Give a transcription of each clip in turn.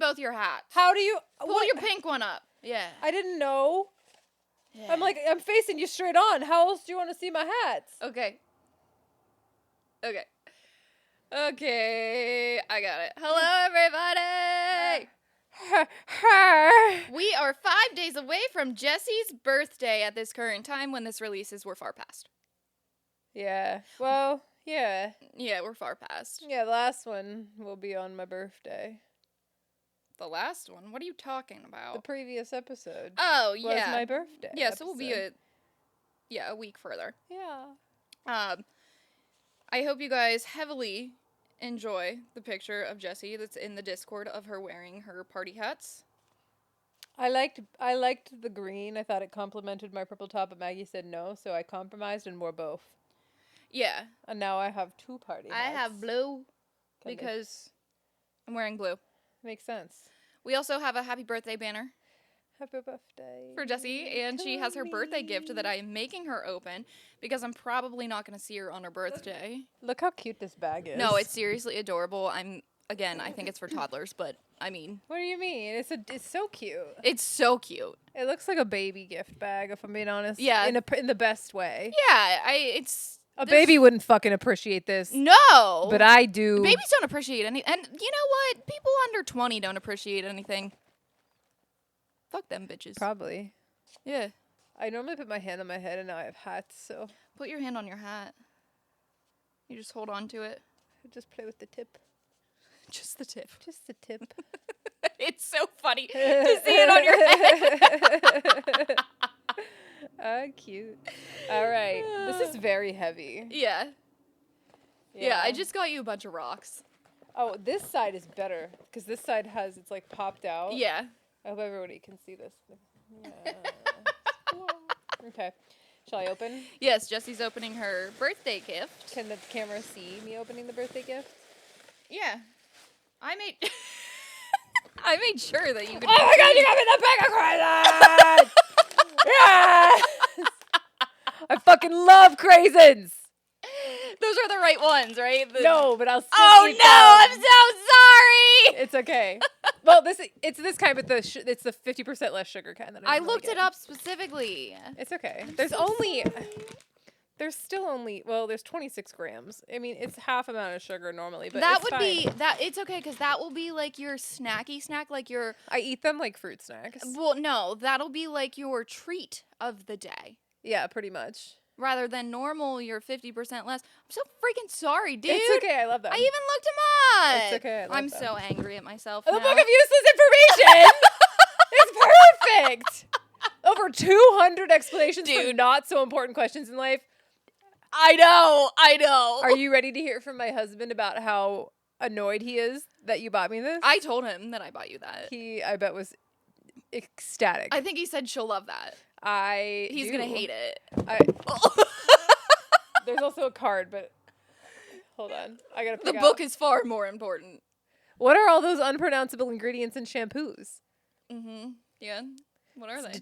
both your hats. How do you... Pull your pink one up. Yeah. I didn't know. Yeah. I'm facing you straight on. How else do you want to see my hats? Okay. Okay, I got it. Hello, everybody! We are 5 days away from Jessy's birthday at this current time. When this releases, we're far past. Yeah. Well, yeah. Yeah, we're far past. Yeah, the last one will be on my birthday. The last one? What are you talking about? The previous episode. Oh, was yeah. my birthday. Yeah, so we'll be a week further. Yeah. I hope you guys heavily enjoy the picture of Jessy that's in the Discord of her wearing her party hats. I liked the green. I thought it complemented my purple top, but Maggie said no, so I compromised and wore both. Yeah. And now I have two party hats. I have blue because I'm wearing blue. Makes sense. We also have a happy birthday banner. Happy birthday. For Jessy, and she has her birthday gift that I am making her open because I'm probably not going to see her on her birthday. Look how cute this bag is. No, it's seriously adorable. I think it's for toddlers, but I mean. What do you mean? It's so cute. It's so cute. It looks like a baby gift bag, if I'm being honest. Yeah. In the best way. Yeah, A baby wouldn't fucking appreciate this. No. But I do. Babies don't appreciate any, and you know what? People under 20 don't appreciate anything. Fuck them bitches. Probably. Yeah. I normally put my hand on my head, and now I have hats, so. Put your hand on your hat. You just hold on to it. Just play with the tip. Just the tip. Just the tip. It's so funny to see it on your head. Cute. All right. This is very heavy. Yeah. Yeah, I just got you a bunch of rocks. Oh, this side is better, because this side it's like popped out. Yeah. I hope everybody can see this. Yeah. Okay. Shall I open? Yes, Jessy's opening her birthday gift. Can the camera see me opening the birthday gift? Yeah. I made sure that you could. Oh my god, you got me the bag of craisins! Yes! I fucking love craisins! Those are the right ones, right? No, but I'll still Oh eat no, them. I'm so sorry! It's okay. Well, it's this kind, but it's the 50% less sugar kind that I looked it up specifically. It's okay. There's There's still only, there's 26 grams. I mean, it's half amount of sugar normally, but that it's would be fine. it's okay because that will be like your snacky snack, like your. I eat them like fruit snacks. Well, no, that'll be like your treat of the day. Yeah, pretty much. Rather than normal, you're 50% less. I'm so freaking sorry, dude. It's okay, I love them. I even looked them up. It's okay, I love I'm them. so angry at myself The now. book of useless information is perfect. Over 200 explanations for not so important questions in life. I know. Are you ready to hear from my husband about how annoyed he is that you bought me this? I told him that I bought you that. He, I bet, was ecstatic. I think he said she'll love that. He's gonna hate it. There's also a card, but hold on. I gotta pick The book is far more important. What are all those unpronounceable ingredients in shampoos? Mm-hmm. Yeah. What are they?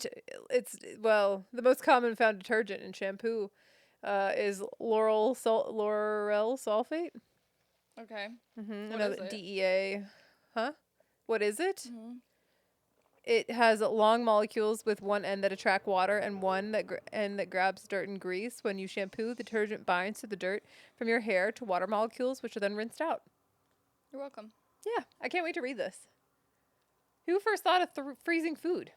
The most common found detergent in shampoo is lauryl sulfate. Okay. Mm-hmm. What is it? DEA. Huh? What is it? Mm-hmm. It has long molecules with one end that attract water and one end that grabs dirt and grease. When you shampoo, the detergent binds to the dirt from your hair to water molecules, which are then rinsed out. You're welcome. Yeah, I can't wait to read this. Who first thought of freezing food?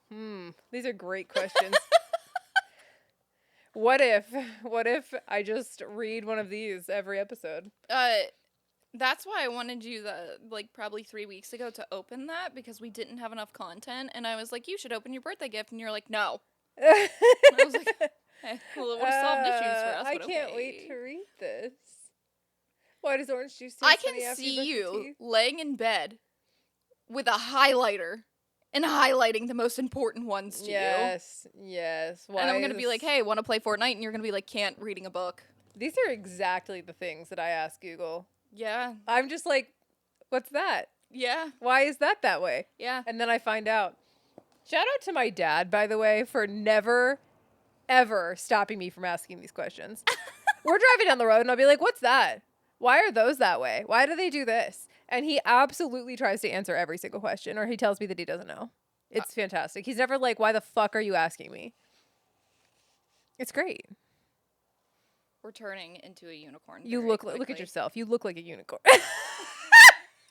These are great questions. What if I just read one of these every episode? That's why I wanted you probably 3 weeks ago to open that because we didn't have enough content, and I was like, you should open your birthday gift, and you're like, no. And I was like, hey, well, it would have solved issues for us. I but can't okay. wait to read this. Why does orange juice taste I funny can after see brush your you teeth? laying in bed with a highlighter and highlighting the most important ones to you. Yes. Why and I'm going to be like, hey, want to play Fortnite? And you're going to be like, can't, reading a book. These are exactly the things that I ask Google. Yeah. I'm just like, what's that? Yeah. Why is that way? Yeah. And then I find out. Shout out to my dad, by the way, for never, ever stopping me from asking these questions. We're driving down the road and I'll be like, what's that? Why are those that way? Why do they do this? And he absolutely tries to answer every single question, or he tells me that he doesn't know. It's fantastic. He's never like, why the fuck are you asking me? It's great. We're turning into a unicorn. You very look quickly. at yourself. You look like a unicorn. From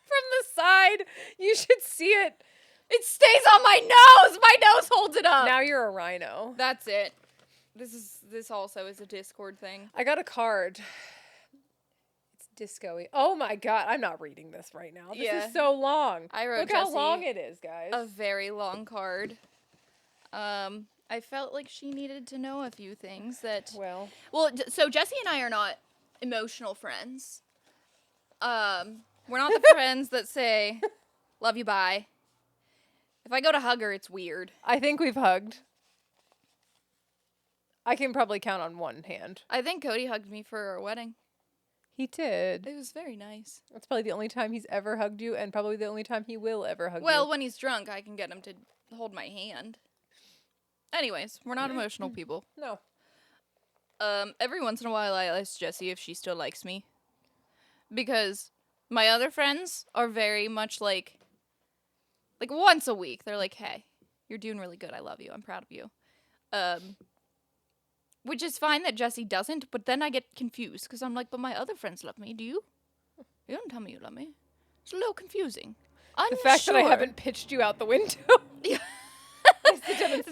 the side, you should see it. It stays on my nose. My nose holds it up. Now you're a rhino. That's it. This also is a Discord thing. I got a card. It's disco-y. Oh my god, I'm not reading this right now. This is so long. I wrote Look how Jessy long it is, guys. a very long card. I felt like she needed to know a few things that. Well, so Jessy and I are not emotional friends. We're not the friends that say, "Love you, bye." If I go to hug her, it's weird. I think we've hugged. I can probably count on one hand. I think Cody hugged me for our wedding. He did. It was very nice. That's probably the only time he's ever hugged you, and probably the only time he will ever hug you. Well, when he's drunk, I can get him to hold my hand. Anyways, we're not emotional people. No. Every once in a while, I ask Jessy if she still likes me. Because my other friends are very much like once a week, they're like, hey, you're doing really good. I love you. I'm proud of you. Which is fine that Jessy doesn't, but then I get confused because I'm like, but my other friends love me. Do you? You don't tell me you love me. It's a little confusing. The fact that I haven't pitched you out the window.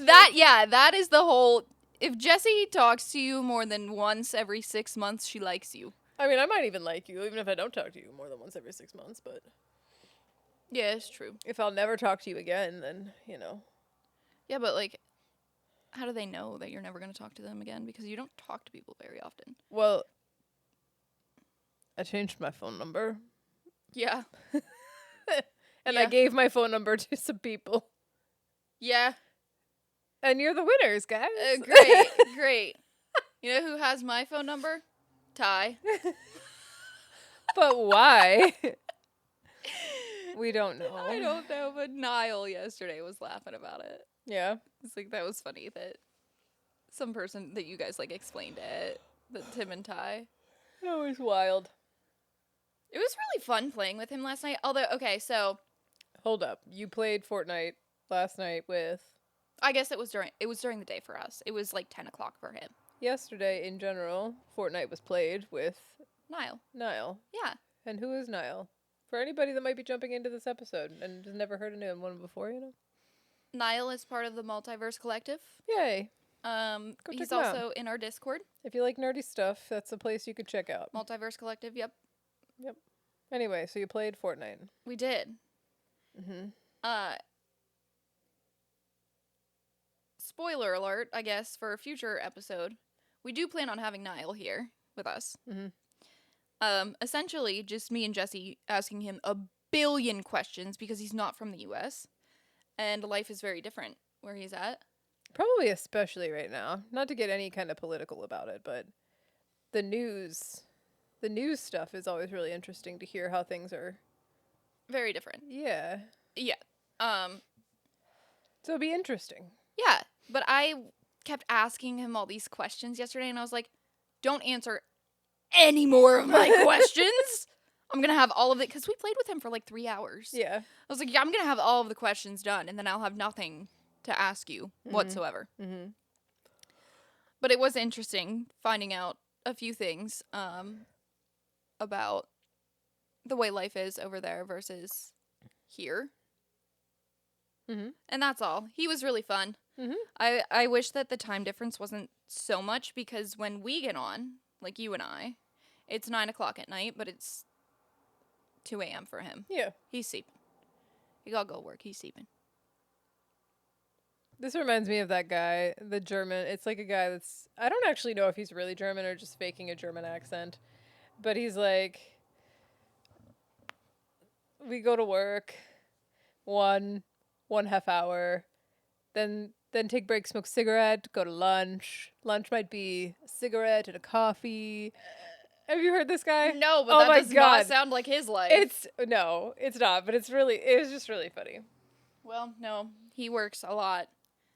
That is the whole. If Jessy talks to you more than once every 6 months, she likes you. I mean, I might even like you, even if I don't talk to you more than once every 6 months, but. Yeah, it's true. If I'll never talk to you again, then, Yeah, but, like, how do they know that you're never going to talk to them again? Because you don't talk to people very often. Well, I changed my phone number. Yeah. And I gave my phone number to some people. Yeah. And you're the winners, guys. Great. You know who has my phone number? Ty. But why? We don't know. I don't know, but Niall yesterday was laughing about it. Yeah. It's like, that was funny that some person that you guys, like, explained it, that Tim and Ty. That was wild. It was really fun playing with him last night. Although, okay, so. Hold up. You played Fortnite last night with. I guess it was during the day for us. It was like 10 o'clock for him. Yesterday, in general, Fortnite was played with. Niall. Yeah. And who is Niall? For anybody that might be jumping into this episode and has never heard of him before, Niall is part of the Multiverse Collective. Yay. He's also in our Discord. If you like nerdy stuff, that's a place you could check out. Multiverse Collective, yep. Anyway, so you played Fortnite. We did. Spoiler alert, I guess, for a future episode. We do plan on having Niall here with us. Essentially, just me and Jessy asking him a billion questions because he's not from the U.S. And life is very different where he's at. Probably especially right now. Not to get any kind of political about it, but the news stuff is always really interesting to hear how things are. Very different. Yeah. Yeah. So it'd be interesting. Yeah, but I kept asking him all these questions yesterday, and I was like, don't answer any more of my questions. I'm going to have all of it, because we played with him for like 3 hours. Yeah. I was like, yeah, I'm going to have all of the questions done, and then I'll have nothing to ask you whatsoever. But it was interesting finding out a few things about the way life is over there versus here. And that's all. He was really fun. I wish that the time difference wasn't so much, because when we get on, like you and I, it's 9 o'clock at night, but it's 2 a.m. for him. Yeah. He's sleeping. He gotta go work. He's sleeping. This reminds me of that guy, the German. It's like a guy that's, I don't actually know if he's really German or just faking a German accent. But he's like, we go to work, one half hour, then take break, smoke cigarette, go to lunch. Lunch might be a cigarette and a coffee. Have you heard this guy? No, but that does not sound like his life. It's not, but it was just really funny. Well, no, he works a lot.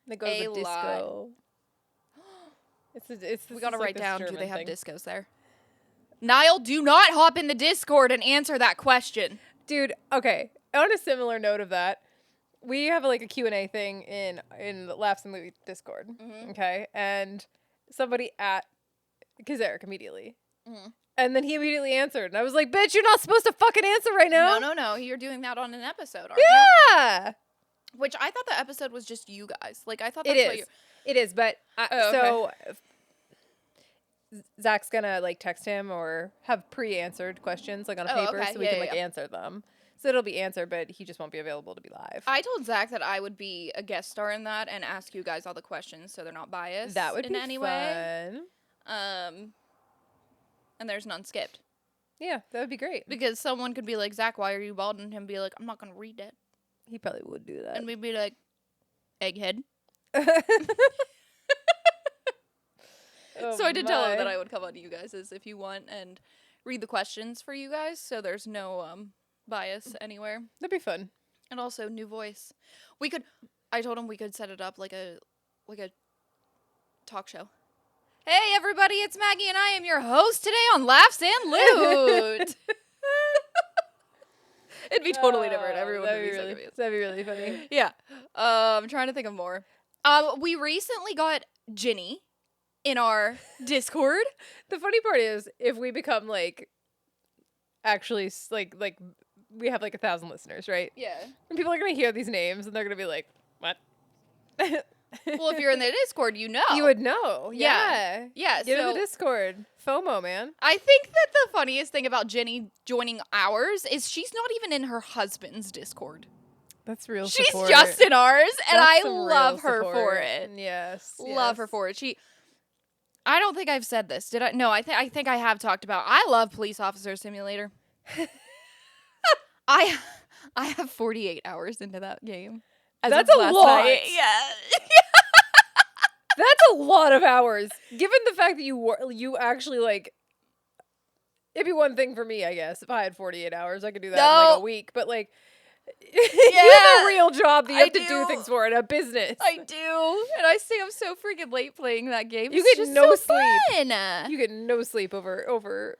They go to the disco. We gotta write down, do they have discos there? Niall, do not hop in the Discord and answer that question. Dude, okay. On a similar note of that, we have like a Q&A thing in the Laughs and Louie Discord. Mm-hmm. Okay? And somebody at Kazaric immediately. Mm-hmm. And then he immediately answered. And I was like, bitch, you're not supposed to fucking answer right now. No. You're doing that on an episode, aren't Yeah. you? Which I thought the episode was just you guys. Like, I thought It that's what is. you... It is, but okay. so Zach's gonna like text him or have pre-answered questions like on a paper okay. so we can like answer them. So it'll be answered, but he just won't be available to be live. I told Zach that I would be a guest star in that and ask you guys all the questions so they're not biased. That would in be any fun. way. And there's none skipped. Yeah, that would be great. Because someone could be like, Zach, why are you bald? And him be like, I'm not gonna read it. He probably would do that. And we'd be like, egghead. So I did tell him that I would come on to you guys if you want and read the questions for you guys, so there's no bias anywhere. That'd be fun. And also new voice. I told him we could set it up like a talk show. Hey everybody, it's Maggie and I am your host today on Laughs and Loot. It'd be totally different. Everyone would be so confused. That'd be really funny. Yeah. I'm trying to think of more. We recently got Ginny in our Discord. The funny part is, if we become like, actually like we have like 1,000 listeners, right? Yeah. And people are gonna hear these names and they're gonna be like, "What?" Well, if you're in the Discord, you know. You would know. Yeah. Yeah. Get in so the Discord. FOMO, man. I think that the funniest thing about Ginny joining ours is she's not even in her husband's Discord. That's real She's support. just in ours, and That's I some love real her support. for it. Yes. Love her for it. I don't think I've said this. Did I? No, I think I have talked about. I love Police Officer Simulator. I have 48 hours into that game. That's a lot. Night. Yeah. That's a lot of hours. Given the fact that you actually like, it'd be one thing for me, I guess. If I had 48 hours, I could do that in like a week. But like, you have a real job that you have to do things for in a business. I do, and I stay up so freaking late playing that game. You It's get just no so sleep. fun. You get no sleep over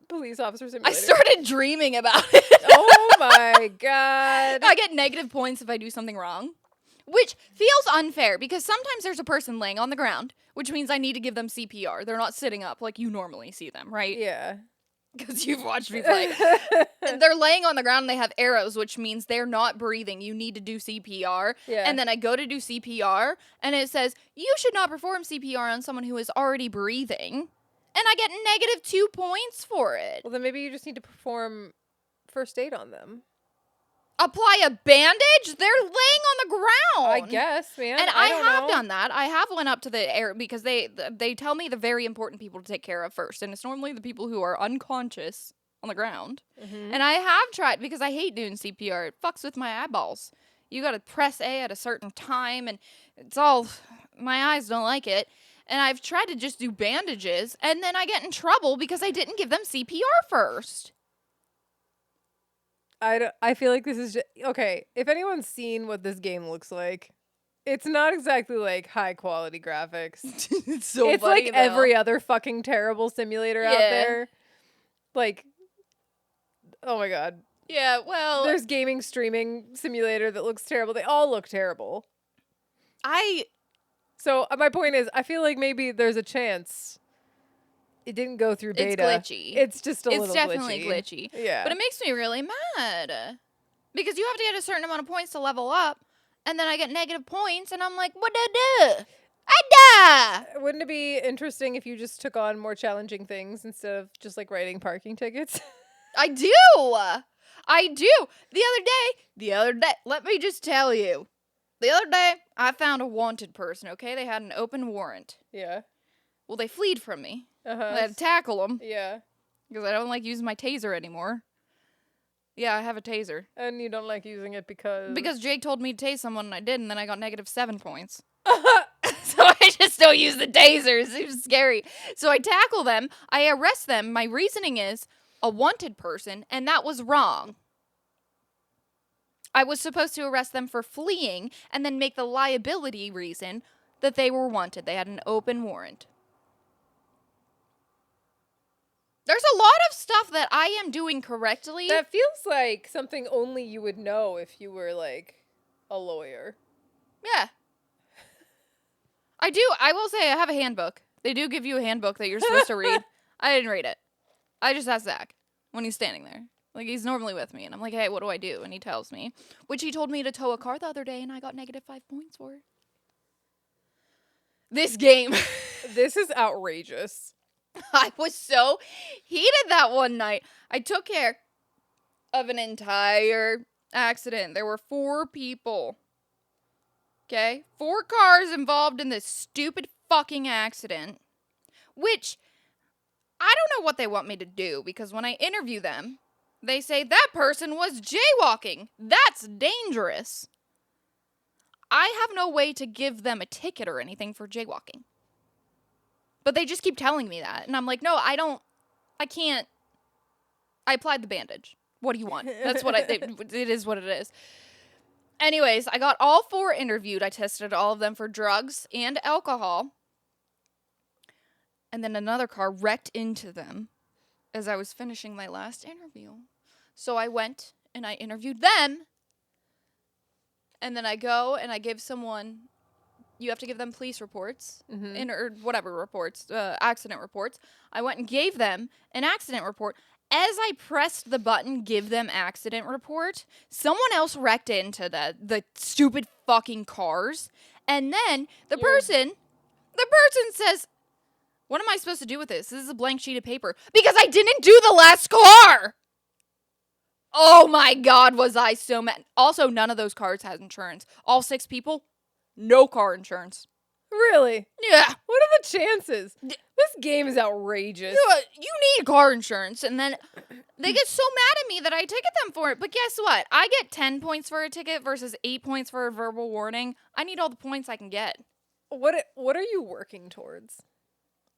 Police Officer Simulator. I started dreaming about it. Oh my god! I get negative points if I do something wrong, which feels unfair because sometimes there's a person laying on the ground, which means I need to give them CPR. They're not sitting up like you normally see them, right? Yeah. Because you've watched me play. They're laying on the ground and they have arrows, which means they're not breathing. You need to do CPR. Yeah. And then I go to do CPR, and it says, you should not perform CPR on someone who is already breathing. And I get negative 2 points for it. Well, then maybe you just need to perform first aid on them. Apply a bandage? They're laying on the ground. I guess, man. And I have don't know. done that. I have went up to the air because they tell me the very important people to take care of first. And it's normally the people who are unconscious on the ground. Mm-hmm. And I have tried because I hate doing CPR. It fucks with my eyeballs. You got to press A at a certain time and it's all, my eyes don't like it. And I've tried to just do bandages and then I get in trouble because I didn't give them CPR first. I feel like this is just, okay, if anyone's seen what this game looks like, it's not exactly like high quality graphics. It's so it's funny, like though. every other fucking terrible simulator out there. Like, oh my god. Yeah, well, There's gaming streaming simulator that looks terrible. They all look terrible. So my point is, I feel like maybe there's a chance it didn't go through beta. It's glitchy. It's just a little It's definitely glitchy. Yeah. But it makes me really mad. Because you have to get a certain amount of points to level up, and then I get negative points, and I'm like, what did I do? I die! Wouldn't it be interesting if you just took on more challenging things instead of just like writing parking tickets? I do! I do! The other day, let me just tell you. The other day, I found a wanted person, okay? They had an open warrant. Yeah. Well, they fled from me. Uh-huh. I had to tackle them. Yeah. Because I don't like using my taser anymore. Yeah, I have a taser. And you don't like using it because... Because Jake told me to tase someone and I did, and then I got negative 7 points. So I just don't use the tasers. It's scary. So I tackle them. I arrest them. My reasoning is a wanted person, and that was wrong. I was supposed to arrest them for fleeing and then make the liability reason that they were wanted. They had an open warrant. There's a lot of stuff that I am doing correctly. That feels like something only you would know if you were, like, a lawyer. Yeah. I do. I will say I have a handbook. They do give you a handbook that you're supposed to read. I didn't read it. I just asked Zach when he's standing there. Like, he's normally with me. And I'm like, hey, what do I do? And he tells me. Which he told me to tow a car the other day, and I got -5 points for it. This game. This is outrageous. I was so heated that one night. I took care of an entire accident. There were 4 people. Okay? 4 cars involved in this stupid fucking accident. Which, I don't know what they want me to do, because when I interview them, they say that person was jaywalking. That's dangerous. I have no way to give them a ticket or anything for jaywalking. But they just keep telling me that. And I'm like, no, I can't. I applied the bandage. What do you want? That's what it is what it is. Anyways, I got all 4 interviewed. I tested all of them for drugs and alcohol. And then another car wrecked into them as I was finishing my last interview. So I went and I interviewed them. And then I go and I give someone, you have to give them police reports, or whatever reports, accident reports. I went and gave them an accident report. As I pressed the button, give them accident report, someone else wrecked into the stupid fucking cars. And then the person says, what am I supposed to do with this? This is a blank sheet of paper. Because I didn't do the last car! Oh my God, was I so mad. Also, none of those cars has insurance. All 6 people, no car insurance. Really? Yeah. What are the chances? This game is outrageous. You need car insurance. And then they get so mad at me that I ticket them for it. But guess what? I get 10 points for a ticket versus 8 points for a verbal warning. I need all the points I can get. What are you working towards?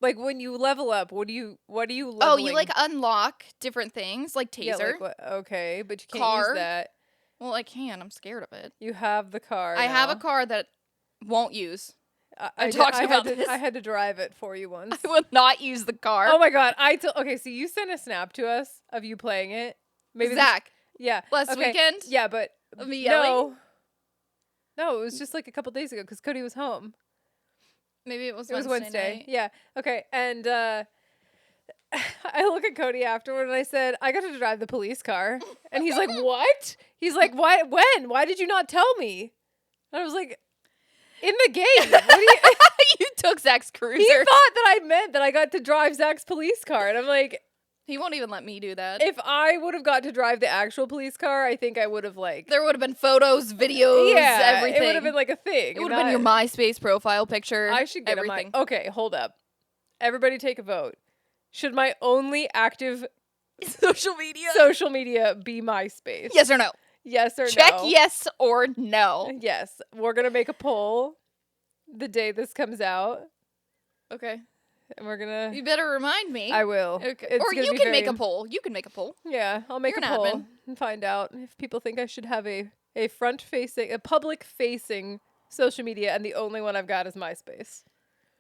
Like, when you level up, what are you leveling? Oh, you, like, unlock different things, like taser. Yeah, like what? Okay, but you can't Car. use that. Well, I can. I'm scared of it. You have the car I now. have a car that won't use. I talked about this. I had to drive it for you once. I will not use the car. Oh my God. Okay, so you sent a snap to us of you playing it. Maybe Zach. Yeah. Last weekend? Yeah, but Of me yelling? No, it was just like a couple days ago because Cody was home. Maybe it was Wednesday. night. Yeah. Okay. And I look at Cody afterward and I said, I got to drive the police car. And he's like, what? He's like, why? When? Why did you not tell me? And I was like, in the game. What do you? You took Zach's cruiser. He thought that I meant that I got to drive Zach's police car. And I'm like, he won't even let me do that. if I would have got to drive the actual police car, I think I would have like. There would have been photos, videos, everything. It would have been like a thing. It would have been your MySpace profile picture. I should get everything. Okay, hold up. Everybody take a vote. Should my only active social media be MySpace? Yes or no? Yes or no? Check yes or no. Yes. We're going to make a poll the day this comes out. Okay. And we're going to... You better remind me. I will. Okay. Or you can make a poll. You can make a poll. Yeah, I'll make a poll admin. and find out if people think I should have a public-facing social media, and the only one I've got is MySpace.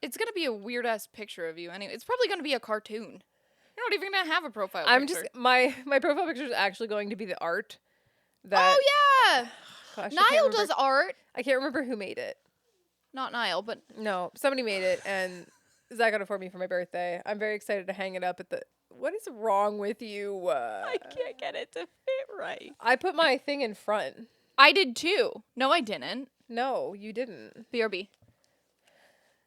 It's going to be a weird-ass picture of you anyway. It's probably going to be a cartoon. You're not even going to have a profile picture. My profile picture is actually going to be the art. Oh, yeah. Gosh, Niall does art. I can't remember who made it. Not Niall, but... No, somebody made it, and Zach got it for me for my birthday. I'm very excited to hang it up at the... What is wrong with you? I can't get it to fit right. I put my thing in front. I did too. No, I didn't. No, you didn't. BRB.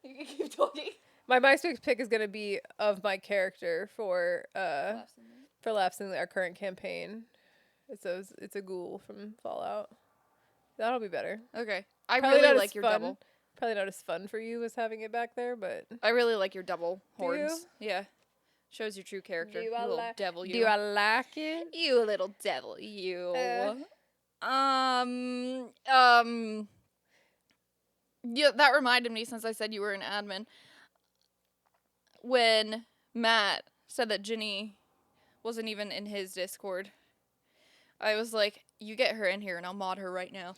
You can keep talking. My MySpace pic is going to be of my character for Laughs in our current campaign. It's a ghoul from Fallout. That'll be better. Okay. I Probably really like your double. Probably not as fun for you as having it back there, but... I really like your double Do horns. You? Yeah. Shows your true character. You little devil, you. Do I like it? You little devil, you. Yeah, that reminded me, since I said you were an admin, when Matt said that Ginny wasn't even in his Discord, I was like, you get her in here and I'll mod her right now.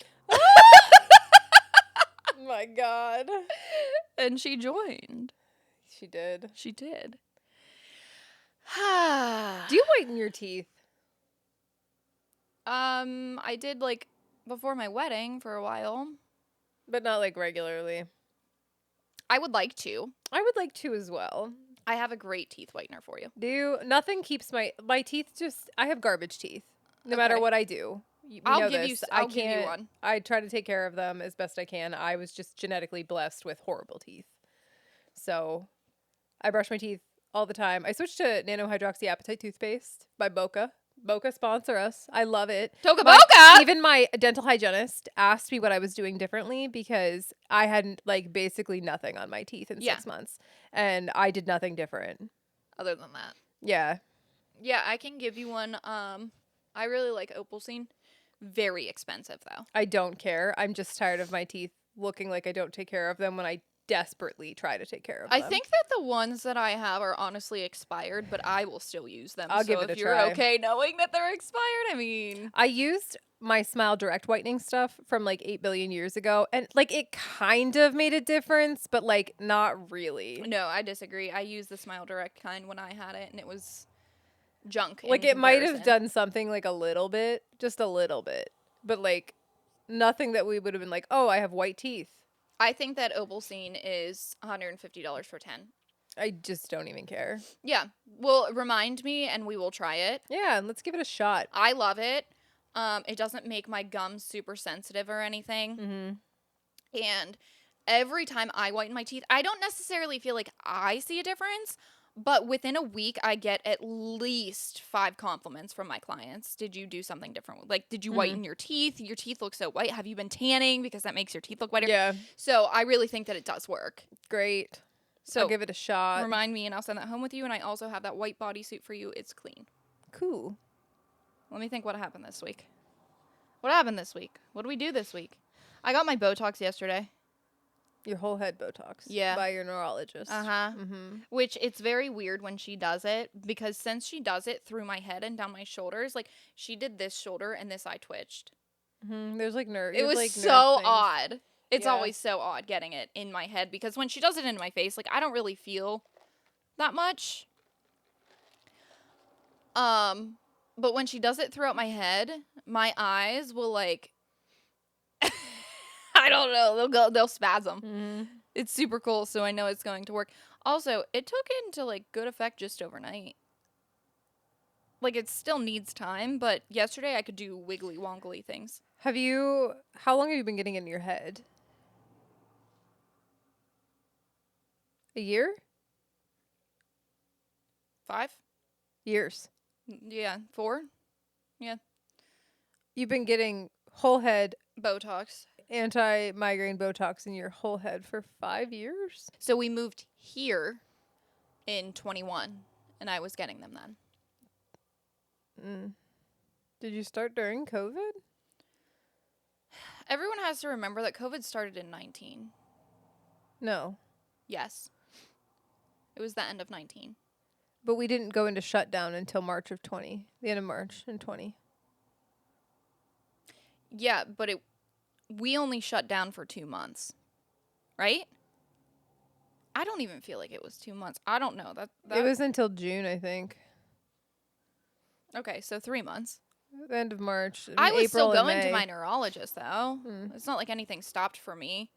My God. And she joined. She did. She did. Do you whiten your teeth? I did like before my wedding for a while. But not like regularly. I would like to. I would like to as well. I have a great teeth whitener for you. Do you? Nothing keeps my teeth just. I have garbage teeth. No matter Okay. what I do. We I'll know give this. you. I I'll give you can't. one. I try to take care of them as best I can. I was just genetically blessed with horrible teeth. So I brush my teeth all the time. I switched to nanohydroxyapatite toothpaste by Boca. Boca sponsor us. I love it. Toca Boca! Even my dental hygienist asked me what I was doing differently because I hadn't like basically nothing on my teeth in 6 months. And I did nothing different. Other than that. Yeah. Yeah, I can give you one. I really like Opalcine. Very expensive though. I don't care. I'm just tired of my teeth looking like I don't take care of them when I desperately try to take care of them. I think that the ones that I have are honestly expired, but I will still use them. I'll give it a if you're try. okay knowing that they're expired, I mean, I used my Smile Direct whitening stuff from like 8 billion years ago, and like it kind of made a difference, but like not really. no, I disagree. I used the Smile Direct kind when I had it, and it was junk. Like in it might have comparison. done something like a little bit, just a little bit, but like nothing that we would have been like, oh, I have white teeth. I think that Opalcine is $150 for 10. I just don't even care. Yeah. Well, remind me and we will try it. Yeah, let's give it a shot. I love it. It doesn't make my gums super sensitive or anything. Mm-hmm. And every time I whiten my teeth, I don't necessarily feel like I see a difference, but within a week, I get at least 5 compliments from my clients. Did you do something different? Like, did you whiten your teeth? Your teeth look so white. Have you been tanning? Because that makes your teeth look whiter. Yeah. So I really think that it does work. Great. So I'll give it a shot. remind me and I'll send that home with you. And I also have that white bodysuit for you. It's clean. Cool. Let me think what happened this week. What happened this week? What did we do this week? I got my Botox yesterday. Your whole head Botox. Yeah. By your neurologist. Uh-huh. Mm-hmm. Which it's very weird when she does it because since she does it through my head and down my shoulders, like she did this shoulder and this eye twitched. Mm-hmm. There's like nerve. It was like so odd. It's Yeah. always so odd getting it in my head because when she does it in my face, like I don't really feel that much. But when she does it throughout my head, my eyes will like I don't know, they'll spasm. Mm-hmm. It's super cool, so I know it's going to work. Also, it took into like good effect just overnight. Like it still needs time, but yesterday I could do wiggly wonkly things. How long have you been getting it in your head? A year? 5? Years. Yeah, 4? You've been getting whole head Botox. anti-migraine Botox in your whole head for 5 years? So we moved here in 21, and I was getting them then. Did you start during COVID? Everyone has to remember that COVID started in 19. No. Yes. It was the end of 19. But we didn't go into shutdown until March of 20. The end of March in 20. Yeah, but we only shut down for 2 months. Right? I don't even feel like it was 2 months. I don't know. That It was until June, I think. Okay, so 3 months. The end of March. I was April still and going to May. my neurologist though. It's not like anything stopped for me.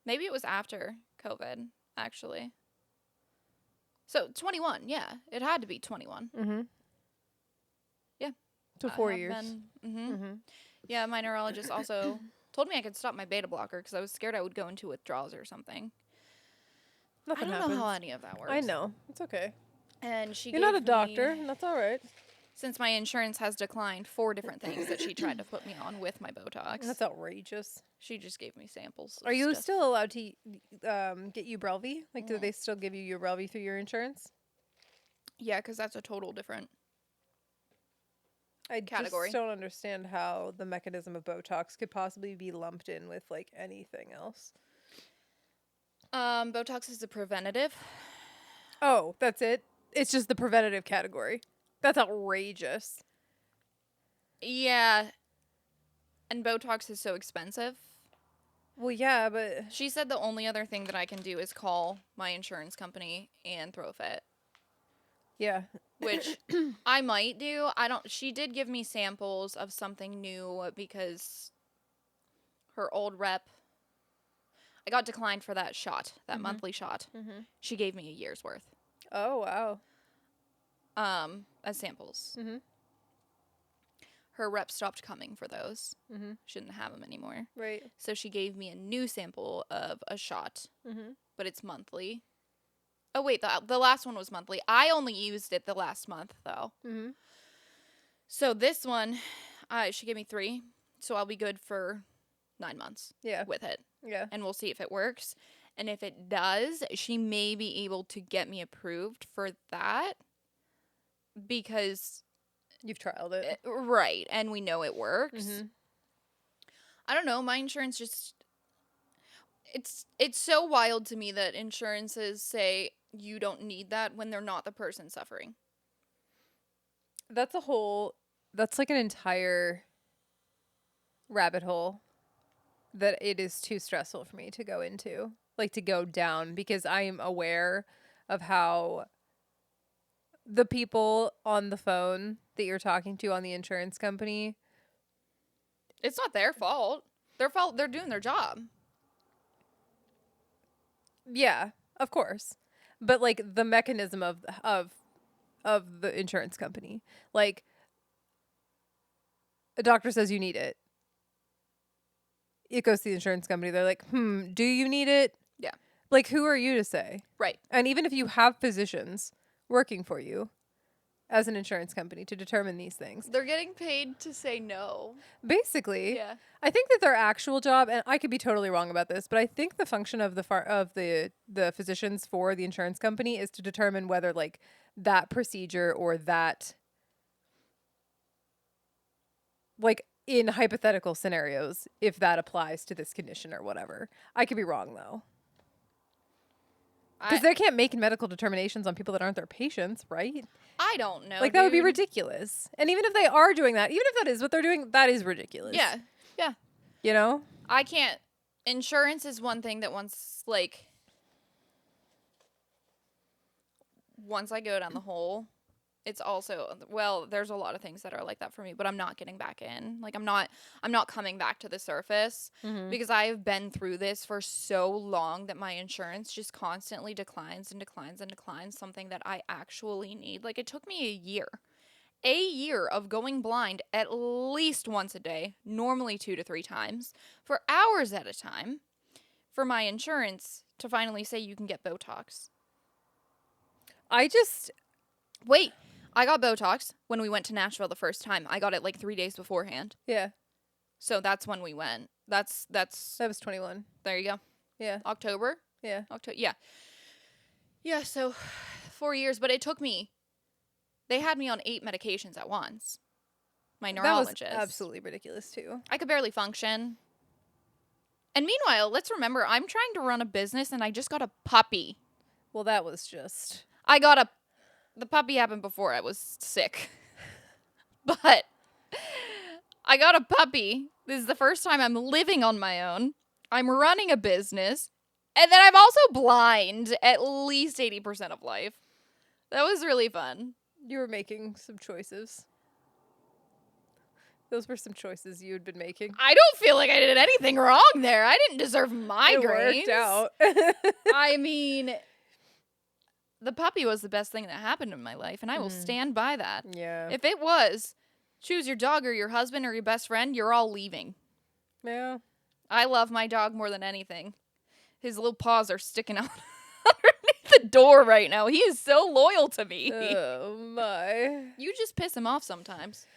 Maybe it was after COVID, actually. So 21, yeah. It had to be 21. Mm-hmm. Yeah. So 4 years. Yeah, my neurologist also told me I could stop my beta blocker because I was scared I would go into withdrawals or something. Nothing I don't happens. know how any of that works. I know. It's okay. And she You're not a gave doctor, me, and that's all right. since my insurance has declined 4 different things that she tried to put me on with my Botox. That's outrageous. She just gave me samples. Of Are you stuff. still allowed to get Ubrelvy? Like, do they still give you Ubrelvy through your insurance? Yeah, because that's a total different. I Category. just don't understand how the mechanism of Botox could possibly be lumped in with, like, anything else. Botox is a preventative. Oh, that's it? It's just the preventative category. That's outrageous. Yeah. And Botox is so expensive. Well, yeah, but She said the only other thing that I can do is call my insurance company and throw a fit, yeah. which I might do. She did give me samples of something new because her old rep, I got declined for that shot, that monthly shot. Mhm. She gave me a year's worth Oh, wow. as samples. Mhm. Her rep stopped coming for those. Mhm. Shouldn't have them anymore. Right. So she gave me a new sample of a shot, Mhm. but it's monthly. Oh wait, the last one was monthly. I only used it the last month though. Mhm. So this one, she gave me 3, so I'll be good for 9 months Yeah. with it, Yeah. and we'll see if it works. And if it does, she may be able to get me approved for that because You've trialed it. right, and we know it works. Mhm. I don't know. My insurance just it's so wild to me that insurances say you don't need that when they're not the person suffering. That's like an entire rabbit hole that it is too stressful for me to go into, like to go down, because I am aware of how the people on the phone that you're talking to on the insurance company, It's not their fault. They're doing their job. yeah, of course. But like the mechanism of the insurance company. Like a doctor says you need it. It goes to the insurance company. They're like, do you need it? Yeah. Like, who are you to say? Right. And even if you have physicians working for you as an insurance company to determine these things, They're getting paid to say no. basically, Yeah. I think that their actual job, and I could be totally wrong about this, but I think the function of the physicians for the insurance company is to determine whether like that procedure or that, like in hypothetical scenarios, if that applies to this condition or whatever. I could be wrong though. Because they can't make medical determinations on people that aren't their patients, right? I don't know. Like, that would be dude. ridiculous. And even if they are doing that, even if that is what they're doing, that is ridiculous. Yeah. Yeah. You know? I can't. Insurance is one thing that once I go down the hole, it's also, well, there's a lot of things that are like that for me, but I'm not getting back in. Like I'm not coming back to the surface because I've been through this for so long that my insurance just constantly declines and declines and declines, something that I actually need. Like it took me a year of going blind at least once a day, normally 2 to 3 times, for hours at a time, for my insurance to finally say you can get Botox. Wait, I got Botox when we went to Nashville the first time. I got it like 3 days beforehand. Yeah. So that's when we went. That was 21. there you go. Yeah. October? Yeah. October. Yeah. Yeah, so 4 years, but it took me, they had me on 8 medications at once. My neurologist. That was absolutely ridiculous too. I could barely function. And meanwhile, let's remember, I'm trying to run a business and I just got a puppy. Well, that was just... The puppy happened before I was sick. But I got a puppy. This is the first time I'm living on my own. I'm running a business. And then I'm also blind at least 80% of life. That was really fun. You were making some choices. Those were some choices you had been making. I don't feel like I did anything wrong there. I didn't deserve migraines. It worked out. I mean, the puppy was the best thing that happened in my life, and I will stand by that. Yeah. If it was, choose your dog or your husband or your best friend, you're all leaving. Yeah. I love my dog more than anything. His little paws are sticking out underneath the door right now. He is so loyal to me. Oh, my. You just piss him off sometimes.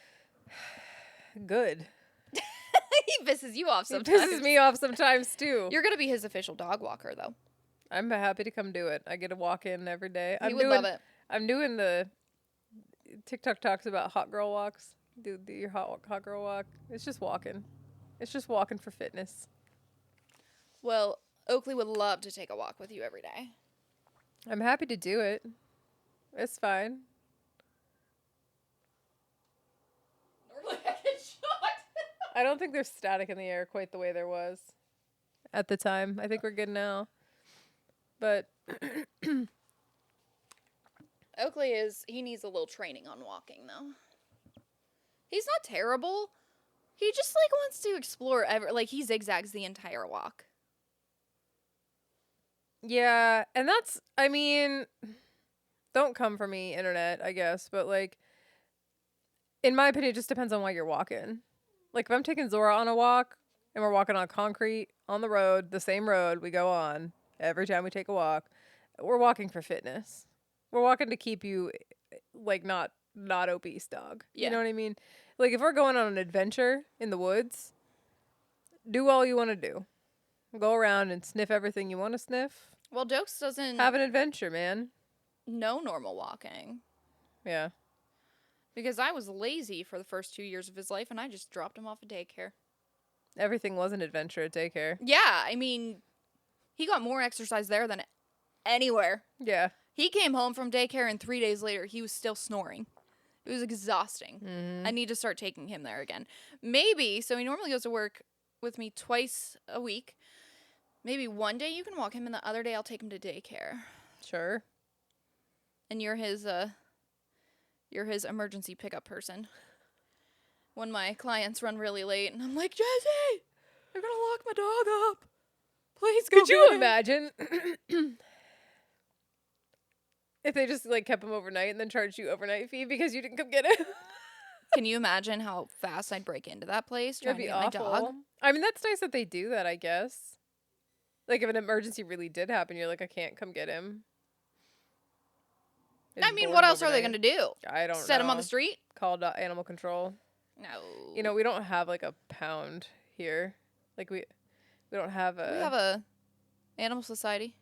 Good. He pisses you off sometimes. It pisses me off sometimes, too. You're going to be his official dog walker, though. I'm happy to come do it. I get to walk in every day. He would love it. I'm doing the TikTok talks about hot girl walks. Do your hot girl walk. It's just walking. It's just walking for fitness. Well, Oakley would love to take a walk with you every day. I'm happy to do it. It's fine. Normally I get shot. I don't think there's static in the air quite the way there was. at the time. I think we're good now. But Oakley he needs a little training on walking, though. He's not terrible. He just, like, wants to explore, like, he zigzags the entire walk. yeah, and that's, I mean, don't come for me, internet, I guess, but, like, in my opinion, it just depends on why you're walking. Like, if I'm taking Zora on a walk, and we're walking on concrete, on the road, the same road we go on every time we take a walk, we're walking for fitness. We're walking to keep you, like, not obese, dog. Yeah. You know what I mean? Like, if we're going on an adventure in the woods, do all you want to do. Go around and sniff everything you want to sniff. Well, Dokes doesn't Have an adventure, man. know normal walking. Yeah. Because I was lazy for the first 2 years of his life, and I just dropped him off at daycare. Everything was an adventure at daycare. Yeah, I mean, he got more exercise there than anywhere. Yeah. He came home from daycare, and 3 days later, he was still snoring. It was exhausting. Mm-hmm. I need to start taking him there again. Maybe, so he normally goes to work with me twice a week. Maybe one day you can walk him, and the other day I'll take him to daycare. Sure. And you're his emergency pickup person. When my clients run really late, and I'm like, Jessy, they're gonna lock my dog up. Please go. Could you imagine if they just, like, kept him overnight and then charged you overnight fee because you didn't come get him? Can you imagine how fast I'd break into that place trying That'd to be get awful. my dog? I mean, that's nice that they do that, I guess. Like, if an emergency really did happen, you're like, I can't come get him. I mean, what else are they gonna do? I don't know. Set him on the street? Call animal control. No. You know, we don't have, like, a pound here. Like, we don't have a... We have a animal society.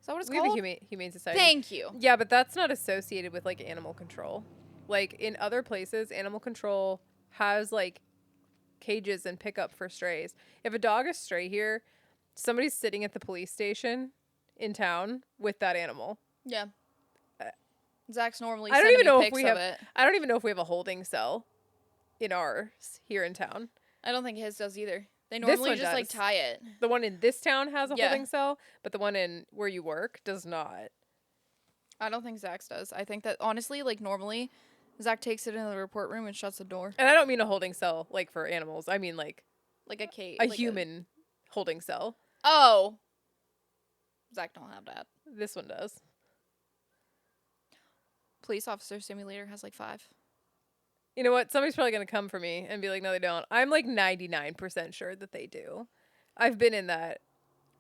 Is that what it's we called? have a humane society. Thank you. Yeah, but that's not associated with, like, animal control. Like, in other places, animal control has, like, cages and pickup for strays. If a dog is stray here, somebody's sitting at the police station in town with that animal. Yeah. Zach's normally I don't sending even me know if pics we of have. it. I don't even know if we have a holding cell in ours here in town. I don't think his does either. They This normally one just, like, does. tie it. The one in this town has a Yeah. holding cell, but the one in where you work does not. I don't think Zach's does. I think that, honestly, like, normally, Zach takes it into the report room and shuts the door. And I don't mean a holding cell, like, for animals. I mean, like Like a cage. a human holding cell. Oh. Zach don't have that. This one does. Police officer simulator has, like, 5. You know what? Somebody's probably going to come for me and be like, no, they don't. I'm like 99% sure that they do. I've been in that.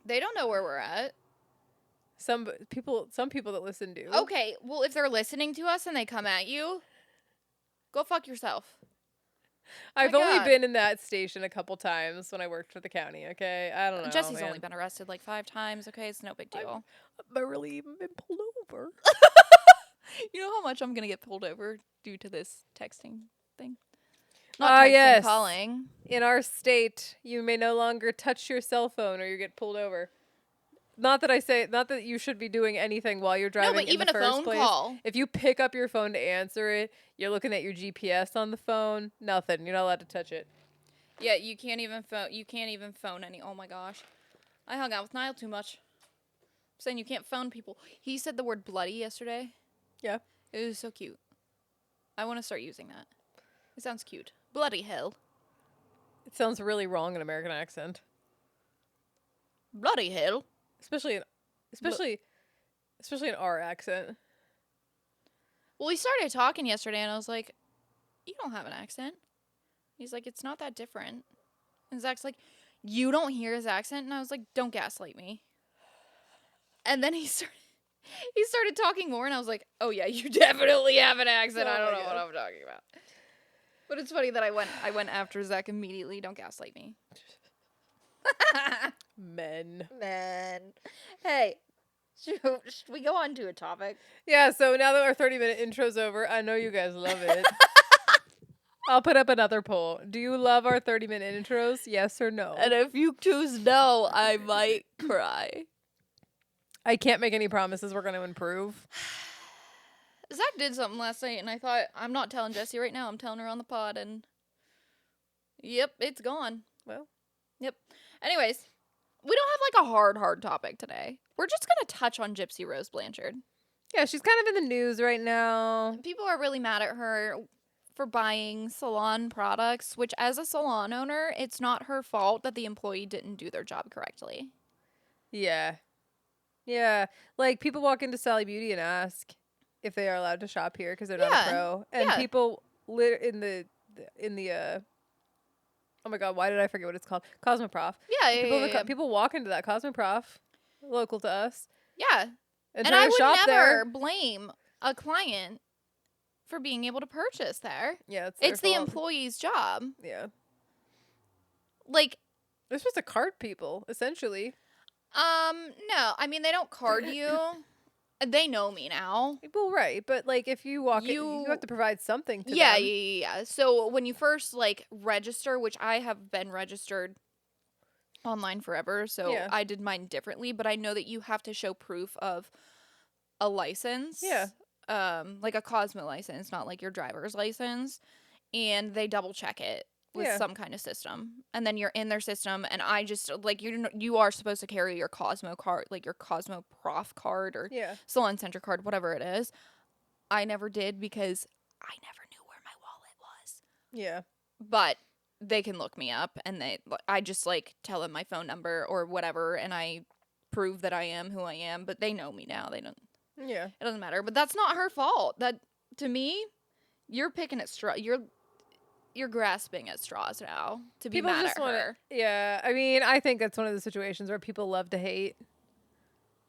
They don't know where we're at. Some people that listen do. Okay, well, if they're listening to us and they come at you, go fuck yourself. I've my only God. been in that station a couple times when I worked for the county, okay? I don't know. Jesse's man. only been arrested, like, 5 times, okay? It's no big deal. I've barely even been pulled over. You know how much I'm going to get pulled over due to this texting thing? Ah, texting, yes. calling. In our state, you may no longer touch your cell phone or you get pulled over. Not that you should be doing anything while you're driving. No, but in even the a first phone place. call. If you pick up your phone to answer it, you're looking at your GPS on the phone. Nothing. You're not allowed to touch it. Yeah, you can't even phone any. Oh my gosh. I hung out with Niall too much. I'm saying you can't phone people. He said the word bloody yesterday. Yeah. It was so cute. I want to start using that. It sounds cute. Bloody hell. It sounds really wrong in American accent. Bloody hell. Especially in our accent. Well, he started talking yesterday, and I was like, you don't have an accent. He's like, it's not that different. And Zach's like, you don't hear his accent? And I was like, don't gaslight me. And then he started talking more, and I was like, oh, yeah, you definitely have an accent. Oh I don't my know what God. I'm talking about. But it's funny that I went after Zach immediately. Don't gaslight me. Men. Man. Hey, should we go on to a topic? Yeah, so now that our 30-minute intro's over, I know you guys love it. I'll put up another poll. Do you love our 30-minute intros? Yes or no? And if you choose no, I might cry. I can't make any promises we're going to improve. Zach did something last night, and I thought, I'm not telling Jessy right now. I'm telling her on the pod, and yep, it's gone. Well. Yep. Anyways, we don't have like a hard topic today. We're just gonna touch on Gypsy Rose Blanchard. Yeah, she's kind of in the news right now. People are really mad at her for buying salon products, which as a salon owner, it's not her fault that the employee didn't do their job correctly. Yeah. Yeah. Like, people walk into Sally Beauty and ask if they are allowed to shop here because they're not Yeah. a pro. And Yeah. people in the oh my God, why did I forget what it's called? Cosmoprof. Yeah. People walk into that Cosmoprof local to us. Yeah. And And try I to would shop never there. blame a client for being able to purchase there. Yeah, It's the fault. employee's job. Yeah. Like, They're supposed to card people, essentially. no. I mean, they don't card you. They know me now. Well, right. But, like, if you walk in, you have to provide something to Yeah, them. yeah. So when you first, like, register, which I have been registered online forever, so Yeah. I did mine differently, but I know that you have to show proof of a license. Yeah. Like a Cosmo license, not like your driver's license. And they double check it with Yeah. some kind of system. And then you're in their system, and I just, like, you are supposed to carry your Cosmo card, like your Cosmo Prof card or Yeah. Salon Center card, whatever it is. I never did because I never knew where my wallet was. Yeah. But they can look me up, and I just, like, tell them my phone number or whatever, and I prove that I am who I am. But they know me now. They don't. Yeah. It doesn't matter. But that's not her fault. That, to me, you're picking at straw. You're grasping at straws now to be mad at her. Yeah. I mean, I think that's one of the situations where people love to hate.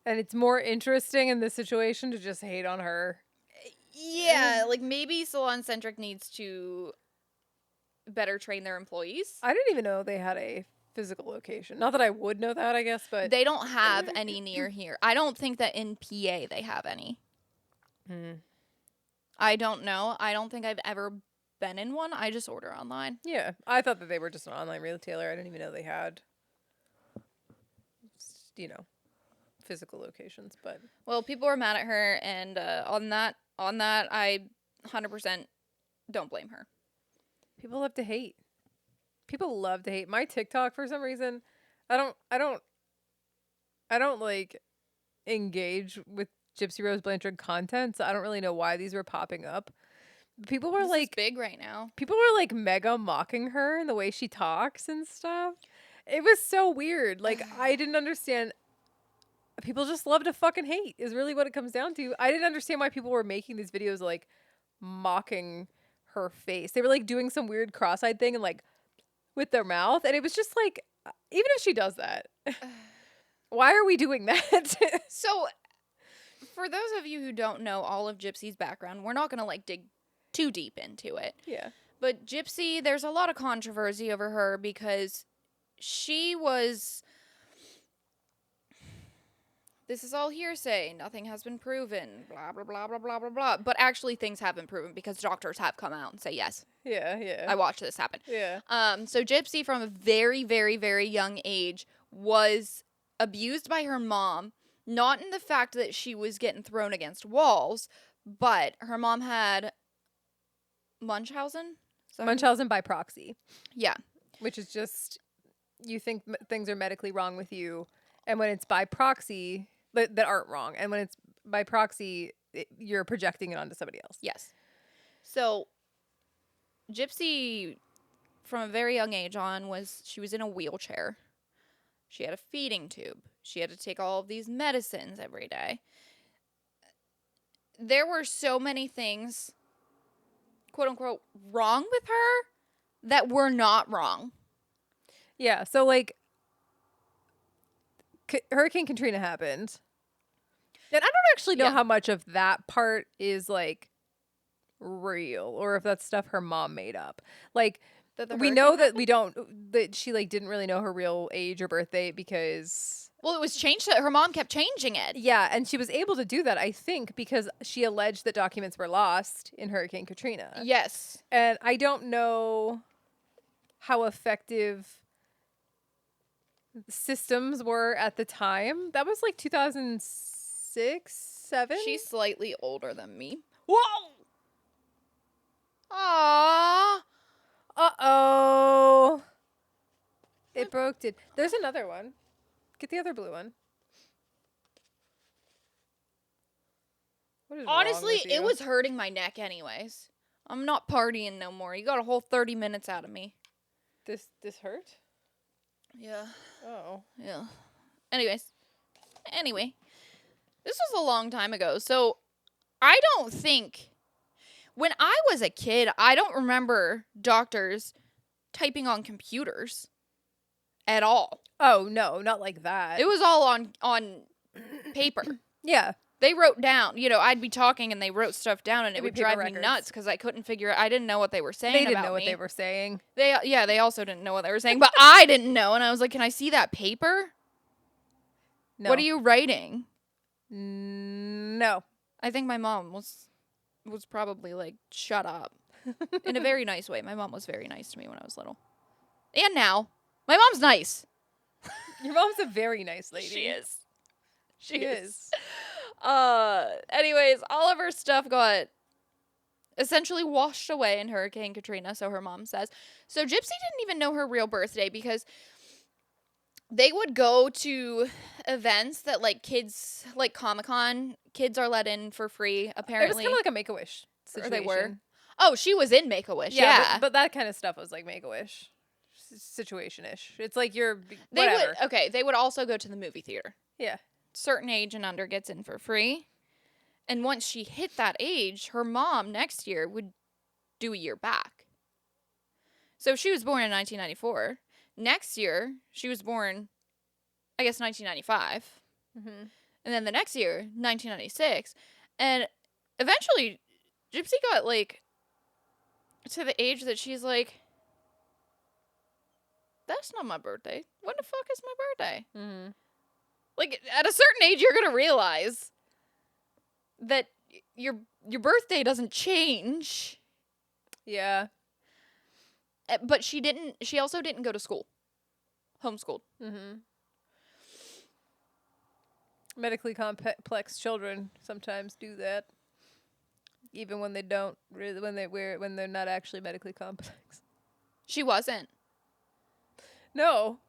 And it's more interesting in this situation to just hate on her. Yeah, like maybe Salon Centric needs to better train their employees. I didn't even know they had a physical location. Not that I would know that, I guess, but They don't have any near here. I don't think that in PA they have any. I don't know. I don't think I've ever been in one. I just order online. Yeah, I thought that they were just an online retailer. I didn't even know they had, physical locations. But Well, people are mad at her, and on that, I 100% don't blame her. people love to hate. People love to hate. My TikTok, for some reason, I don't like engage with Gypsy Rose Blanchard content, so I don't really know why these were popping up. People were This like is big right now. People were like mega mocking her and the way she talks and stuff. It was so weird. Like, I didn't understand. People just love to fucking hate is really what it comes down to. I didn't understand why people were making these videos like mocking her face. They were like doing some weird cross-eyed thing and like with their mouth, and it was just like, even if she does that, why are we doing that? So, for those of you who don't know all of Gypsy's background, we're not going to like dig too deep into it. Yeah. But Gypsy, there's a lot of controversy over her because she was... This is all hearsay. Nothing has been proven. Blah, blah, blah, blah, blah, blah, blah. But actually things have been proven because doctors have come out and say, yes, Yeah. I watched this happen. Yeah. So Gypsy, from a very, very, very young age, was abused by her mom. Not in the fact that she was getting thrown against walls, but her mom had Munchausen? Munchausen by proxy. Yeah. Which is just, you think things are medically wrong with you, and when it's by proxy, that aren't wrong, and when it's by proxy, you're projecting it onto somebody else. Yes. So, Gypsy, from a very young age on, she was in a wheelchair. She had a feeding tube. She had to take all of these medicines every day. There were so many things, quote unquote, wrong with her that were not wrong. Yeah, so like, Hurricane Katrina happened. And I don't actually know how much of that part is like real or if that's stuff her mom made up. Like, we know that she like didn't really know her real age or birth date because... Well, it was changed. Her mom kept changing it. Yeah, and she was able to do that, I think, because she alleged that documents were lost in Hurricane Katrina. Yes. And I don't know how effective systems were at the time. That was like 2006, 7? She's slightly older than me. Whoa! Aww. Uh-oh. It broke. There's another one. Get the other blue one. What is wrong Honestly, with you? it was hurting my neck anyways. I'm not partying no more. You got a whole 30 minutes out of me. This hurt? Yeah. Oh. Yeah. Anyway, this was a long time ago. So I don't think, when I was a kid, I don't remember doctors typing on computers at all. Oh, no, not like that. It was all on paper. Yeah. They wrote down, I'd be talking and they wrote stuff down and it It'd be would drive paper me records. nuts because I couldn't figure it. I didn't know what they were saying They didn't about know what me. they were saying. They also didn't know what they were saying, but I didn't know. And I was like, can I see that paper? No. What are you writing? No. I think my mom was probably like, shut up. In a very nice way. My mom was very nice to me when I was little. And now. My mom's nice. Your mom's a very nice lady. She is. She is. Anyways, all of her stuff got essentially washed away in Hurricane Katrina, so her mom says. So Gypsy didn't even know her real birthday because they would go to events that, like, kids, like Comic-Con, kids are let in for free, apparently. It was kind of like a Make-A-Wish situation. Or they were. Oh, she was in Make-A-Wish, yeah. But that kind of stuff was like Make-A-Wish situation-ish. It's like you're whatever. They would also go to the movie theater. Yeah. Certain age and under gets in for free. And once she hit that age, her mom next year would do a year back. So she was born in 1994. Next year, she was born, I guess, 1995. Mm-hmm. And then the next year, 1996. And eventually, Gypsy got, like, to the age that she's like, that's not my birthday. When the fuck is my birthday? Mm-hmm. Like, at a certain age, you're going to realize that your birthday doesn't change. Yeah. But she also didn't go to school. Homeschooled. Mm-hmm. Medically complex children sometimes do that. Even when they don't, when they're not actually medically complex. She wasn't. No.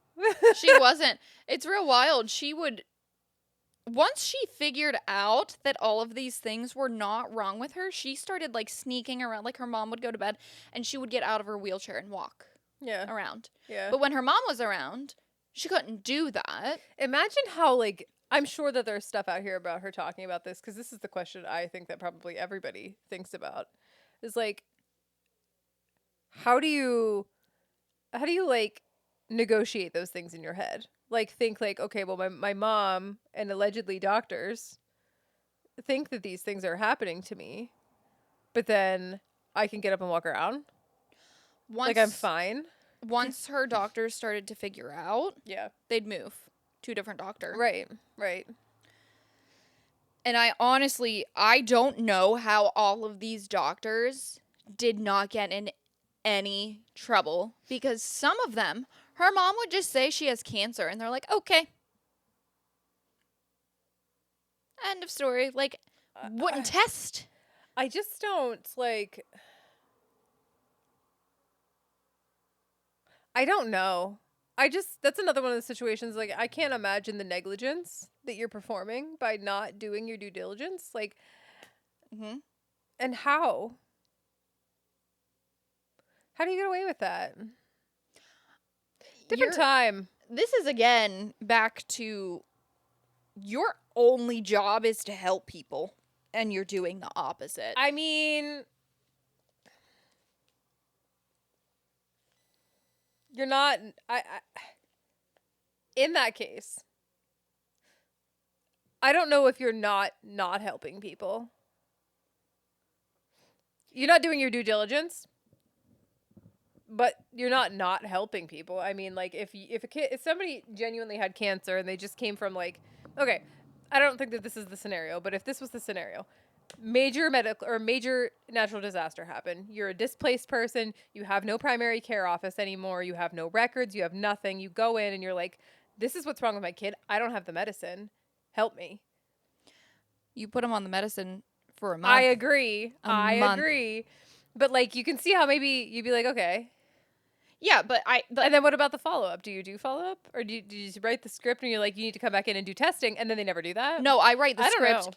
She wasn't. It's real wild. Once she figured out that all of these things were not wrong with her, she started, like, sneaking around. Like, her mom would go to bed, and she would get out of her wheelchair and walk around. Yeah. But when her mom was around, she couldn't do that. Imagine how, like, I'm sure that there's stuff out here about her talking about this, because this is the question I think that probably everybody thinks about. Is, like, how do you, like, negotiate those things in your head? Like, think, like, okay, well, my mom and allegedly doctors think that these things are happening to me, but then I can get up and walk around. Like, I'm fine. Once her doctors started to figure out, they'd move to a different doctor. Right. And I don't know how all of these doctors did not get in any trouble, because some of them, her mom would just say she has cancer, and they're like, okay. End of story. Like, wouldn't test. I just don't, like, I don't know. That's another one of the situations, like, I can't imagine the negligence that you're performing by not doing your due diligence. Like, and how? How do you get away with that? Different time. This is, again, back to your only job is to help people, and you're doing the opposite. I mean, you're not, in that case, I don't know if you're not helping people. You're not doing your due diligence, but you're not helping people. I mean, like, if somebody genuinely had cancer and they just came from, like, okay, I don't think that this is the scenario, but if this was the scenario, major medical or major natural disaster happened. You're a displaced person. You have no primary care office anymore. You have no records. You have nothing. You go in and you're like, this is what's wrong with my kid. I don't have the medicine. Help me. You put them on the medicine for a month. I agree. I agree. But, like, you can see how maybe you'd be like, okay. Yeah, but And then what about the follow-up? Do you do follow-up? Or do you just write the script and you're like, you need to come back in and do testing, and then they never do that? no, I write the I don't script know.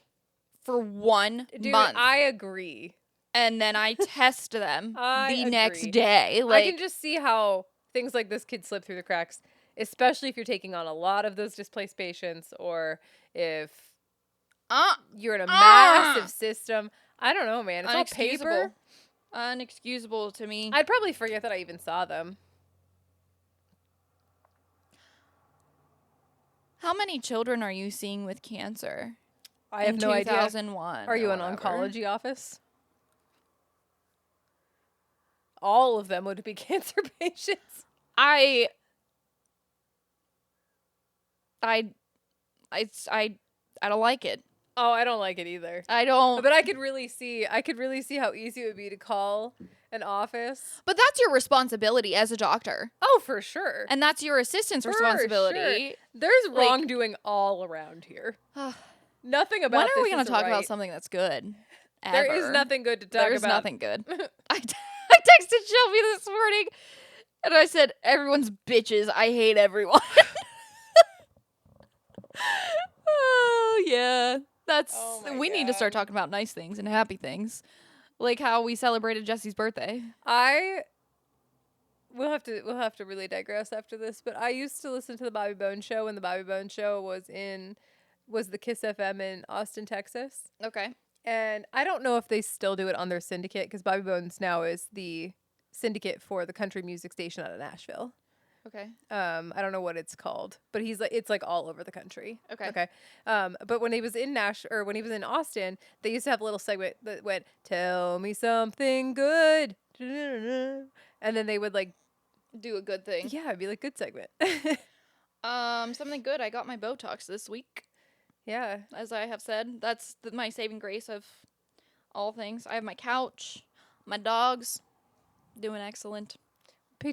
for 1 Dude, month. I agree. And then I test them the next agree. day. I can just see how things like this could slip through the cracks, especially if you're taking on a lot of those displaced patients, or if you're in a massive system. I don't know, man. It's all paper. Unexcusable to me. I'd probably forget that I even saw them. How many children are you seeing with cancer? I have no idea. 2001. Are you an oncology office? All of them would be cancer patients. I don't like it. Oh, I don't like it either. I don't. But I could really see how easy it would be to call an office. But that's your responsibility as a doctor. Oh, for sure. And that's your assistant's responsibility. Sure. There's wrongdoing all around here. Nothing about When this are we going is to talk right. about something that's good? There is nothing good to talk about. There's nothing good. I texted Shelby this morning and I said, everyone's bitches. I hate everyone. Oh, yeah. We need to start talking about nice things and happy things. Like how we celebrated Jesse's birthday. We'll have to really digress after this, but I used to listen to the Bobby Bones show when the Bobby Bones show was the Kiss FM in Austin, Texas. Okay. And I don't know if they still do it on their syndicate, because Bobby Bones now is the syndicate for the country music station out of Nashville. Okay. I don't know what it's called, but it's like all over the country. Okay. Okay. But when he was in when he was in Austin, they used to have a little segment that went, "Tell me something good," and then they would like do a good thing. Yeah, it'd be like good segment. Something good. I got my Botox this week. Yeah, as I have said, that's my saving grace of all things. I have my couch, my dogs, doing excellent.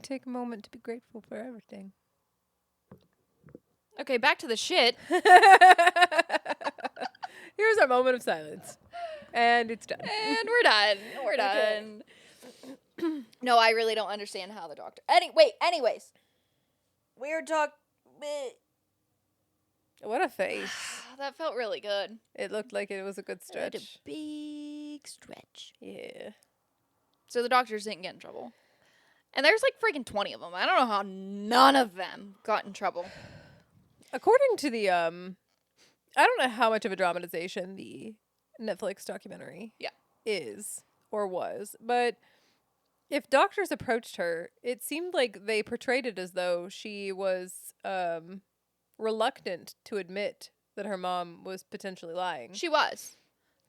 Take a moment to be grateful for everything. Okay, back to the shit. Here's our moment of silence. And it's done. And we're done. We're done. Okay. No, I really don't understand how the doctor... Anyways. We're talking... What a face. That felt really good. It looked like it was a good stretch. A big stretch. Yeah. So the doctors didn't get in trouble. And there's like freaking 20 of them. I don't know how none of them got in trouble. According to the, I don't know how much of a dramatization the Netflix documentary is or was, but if doctors approached her, it seemed like they portrayed it as though she was reluctant to admit that her mom was potentially lying. She was.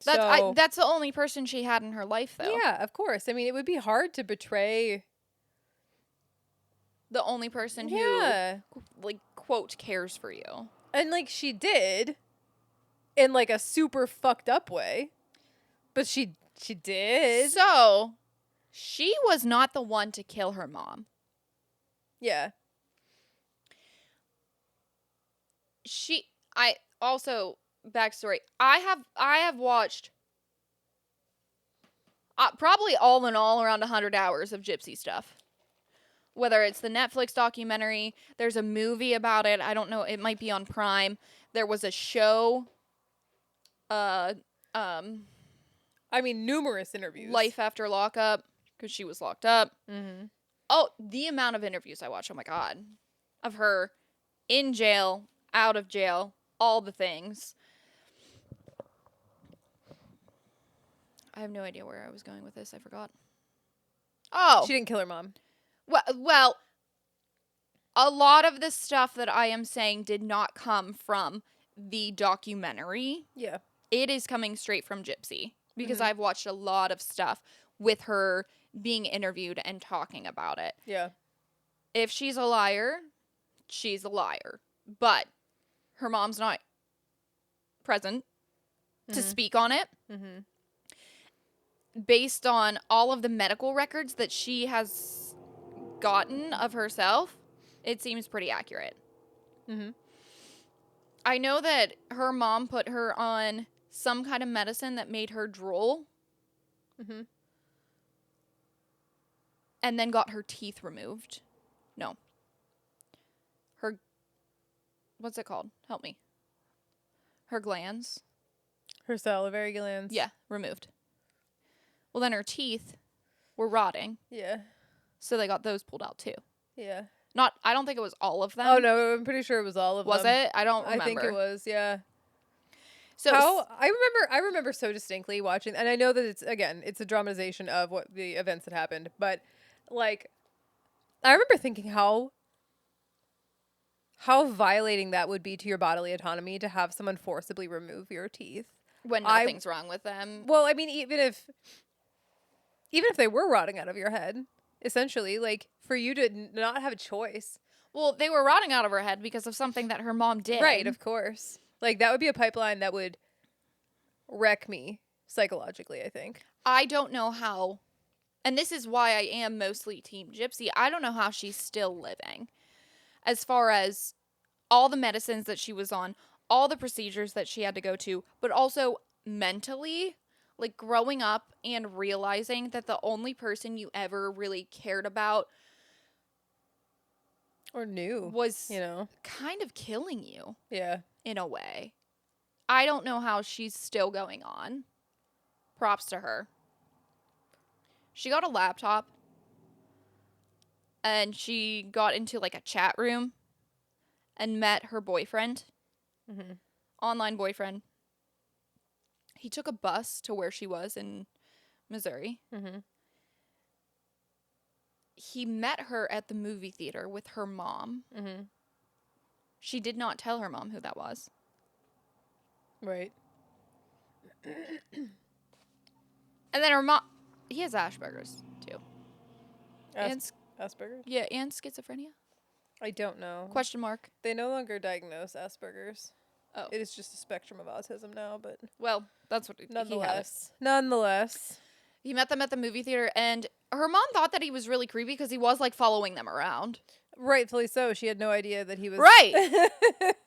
That's the only person she had in her life, though. Yeah, of course. I mean, it would be hard to betray... the only person who, like, quote, cares for you. And, like, she did in, like, a super fucked up way. But she did. So, she was not the one to kill her mom. Yeah. Backstory. I have watched probably all in all around 100 hours of gypsy stuff. Whether it's the Netflix documentary, there's a movie about it. I don't know. It might be on Prime. There was a show. I mean, numerous interviews. Life After Lockup, because she was locked up. Mm-hmm. Oh, the amount of interviews I watched. Oh my God. Of her in jail, out of jail, all the things. I have no idea where I was going with this. I forgot. Oh. She didn't kill her mom. Well, a lot of the stuff that I am saying did not come from the documentary. Yeah. It is coming straight from Gypsy, because I've watched a lot of stuff with her being interviewed and talking about it. Yeah. If she's a liar, she's a liar. But her mom's not present to speak on it. Mm-hmm. Based on all of the medical records that she has gotten of herself, it seems pretty accurate. Mm-hmm. I know that her mom put her on some kind of medicine that made her drool. Mm-hmm. And then got her teeth removed No. Her, what's it called? Help me. Her glands. Her salivary glands. Yeah, removed. Well, then her teeth were rotting. Yeah. So they got those pulled out too. Yeah. I don't think it was all of them. Oh no, I'm pretty sure it was all of them. Was it? I don't remember. I think it was, yeah. So I remember so distinctly watching, and I know that it's a dramatization of what the events that happened, but like I remember thinking how violating that would be to your bodily autonomy to have someone forcibly remove your teeth when nothing's wrong with them. Well, I mean, even if they were rotting out of your head, essentially, like for you to not have a choice. Well, they were rotting out of her head because of something that her mom did. Right, of course. Like that would be a pipeline that would wreck me psychologically, I think. I don't know how, and this is why I am mostly Team Gypsy. I don't know how she's still living. As far as all the medicines that she was on, all the procedures that she had to go to, but also mentally, like growing up and realizing that the only person you ever really cared about or knew was, kind of killing you. Yeah. In a way. I don't know how she's still going on. Props to her. She got a laptop and she got into like a chat room and met her boyfriend. Mm-hmm. Online boyfriend. He took a bus to where she was in Missouri. Mm-hmm. He met her at the movie theater with her mom. Mm-hmm. She did not tell her mom who that was. Right. And then her mom... He has Asperger's, too. Asperger's? Yeah, and schizophrenia. I don't know. Question mark. They no longer diagnose Asperger's. Oh. It is just a spectrum of autism now, but... Well, that's what Nonetheless. He met them at the movie theater, and her mom thought that he was really creepy because he was, like, following them around. Rightfully so. She had no idea that he was... Right.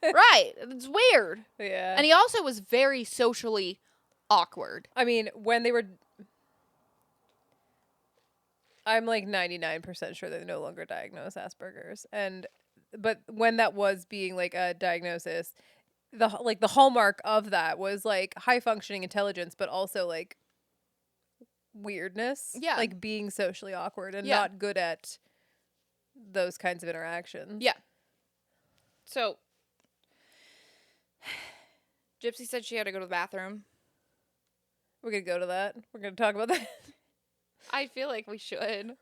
Right. It's weird. Yeah. And he also was very socially awkward. I mean, when they were... I'm, like, 99% sure they no longer diagnose Asperger's. But when that was being, like, a diagnosis, the hallmark of that was, like, high-functioning intelligence, but also, like, weirdness. Yeah. Like, being socially awkward and not good at those kinds of interactions. Yeah. So, Gypsy said she had to go to the bathroom. We're going to go to that. We're going to talk about that. I feel like we should.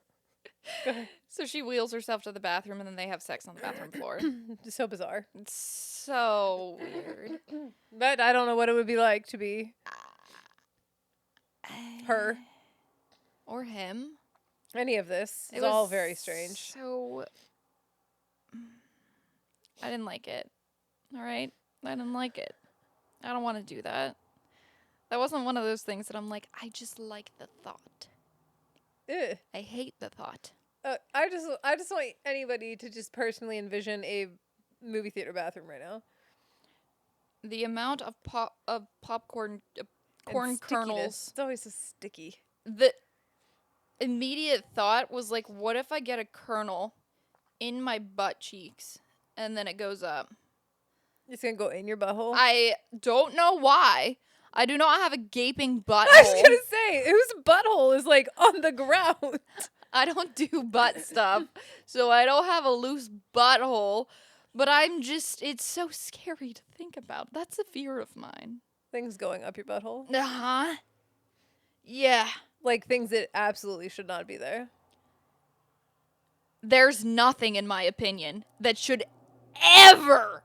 Go ahead. So she wheels herself to the bathroom and then they have sex on the bathroom floor. It's so bizarre. It's so weird. But I don't know what it would be like to be her. Or him. Any of this is all very strange. So, I didn't like it. All right? I didn't like it. I don't want to do that. That wasn't one of those things that I'm like, I just like the thought. Ugh. I hate the thought. I just want anybody to just personally envision a movie theater bathroom right now. The amount of popcorn corn And kernels. It's always so sticky. The immediate thought was like, what if I get a kernel in my butt cheeks and then it goes up? It's gonna go in your butthole? I don't know why. I do not have a gaping butthole. I was gonna say, whose butthole is like on the ground? I don't do butt stuff, so I don't have a loose butthole. But it's so scary to think about. That's a fear of mine. Things going up your butthole? Uh-huh. Yeah. Like things that absolutely should not be there. There's nothing, in my opinion, that should ever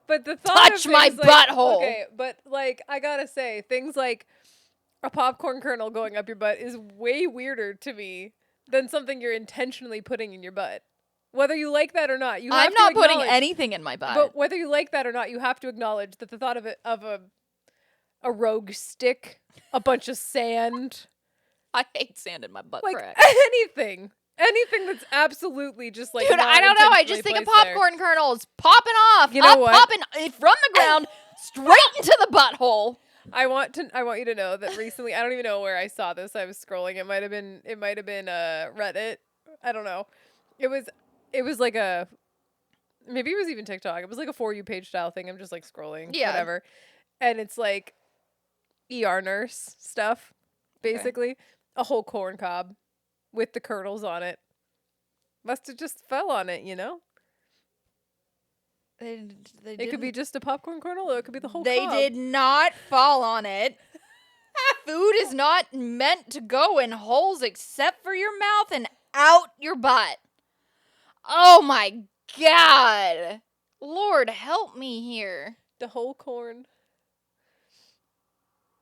but the thought touch my butthole. Okay, but like I gotta say, things like a popcorn kernel going up your butt is way weirder to me than something you're intentionally putting in your butt. Whether you like that or not, I'm not putting anything in my butt. But whether you like that or not, you have to acknowledge that the thought of a rogue stick, a bunch of sand. I hate sand in my butt Like crack. anything that's absolutely just like. Dude, I don't know. I just think of popcorn kernels popping off. You know what? Popping from the ground straight into the butthole. I want you to know that recently, I don't even know where I saw this. I was scrolling. It might have been Reddit. I don't know. It was it was like a, maybe it was even TikTok. It was like a For You page style thing. I'm just like scrolling, Yeah. whatever. And it's like ER nurse stuff, basically. A whole corn cob with the kernels on it. Must have just fell on it, you know? It could be just a popcorn kernel, or it could be the whole They cob. did not fall on it. Food is not meant to go in holes except for your mouth and out your butt. Oh my God. Lord, help me here. The whole corn.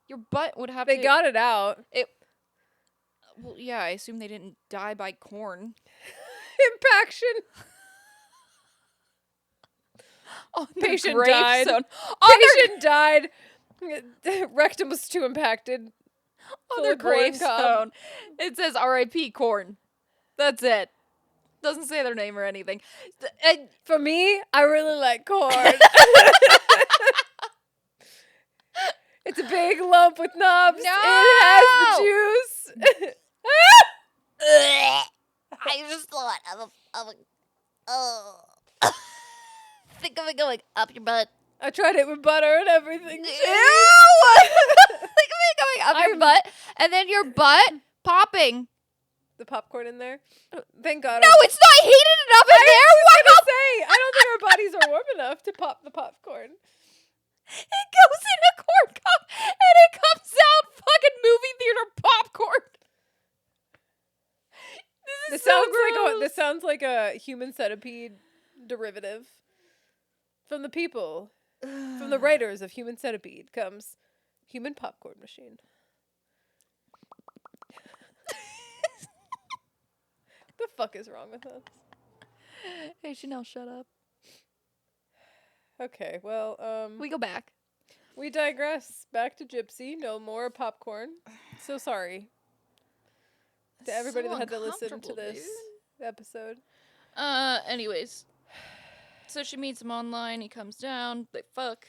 Your butt would have They to... got it out. Well, yeah, I assume they didn't die by corn. Impaction. On Patient the died. gravestone. Patient died. Rectum was too impacted. On their gravestone, it says R.I.P. corn. That's it. Doesn't say their name or anything. For me, I really like corn. It's a big lump with knobs. No! It has the juice. I just thought of a think of it going up your butt. I tried it with butter and everything. Ew! Think of it going up your butt, and then your butt popping. The popcorn in there. Thank God. No, it's not heated enough in there. I was gonna say, I don't think our bodies are warm enough to pop the popcorn. It goes in a corn cup, and it comes out fucking movie theater popcorn. This sounds like a human centipede derivative. From the people, from the writers of Human Centipede comes Human Popcorn Machine. The fuck is wrong with us? Hey, Chanel, shut up. Okay, well, We go back. we digress. Back to Gypsy. No more popcorn. So sorry to everybody So that had to listen to uncomfortable, this episode. Anyways. So she meets him online, he comes down, they fuck.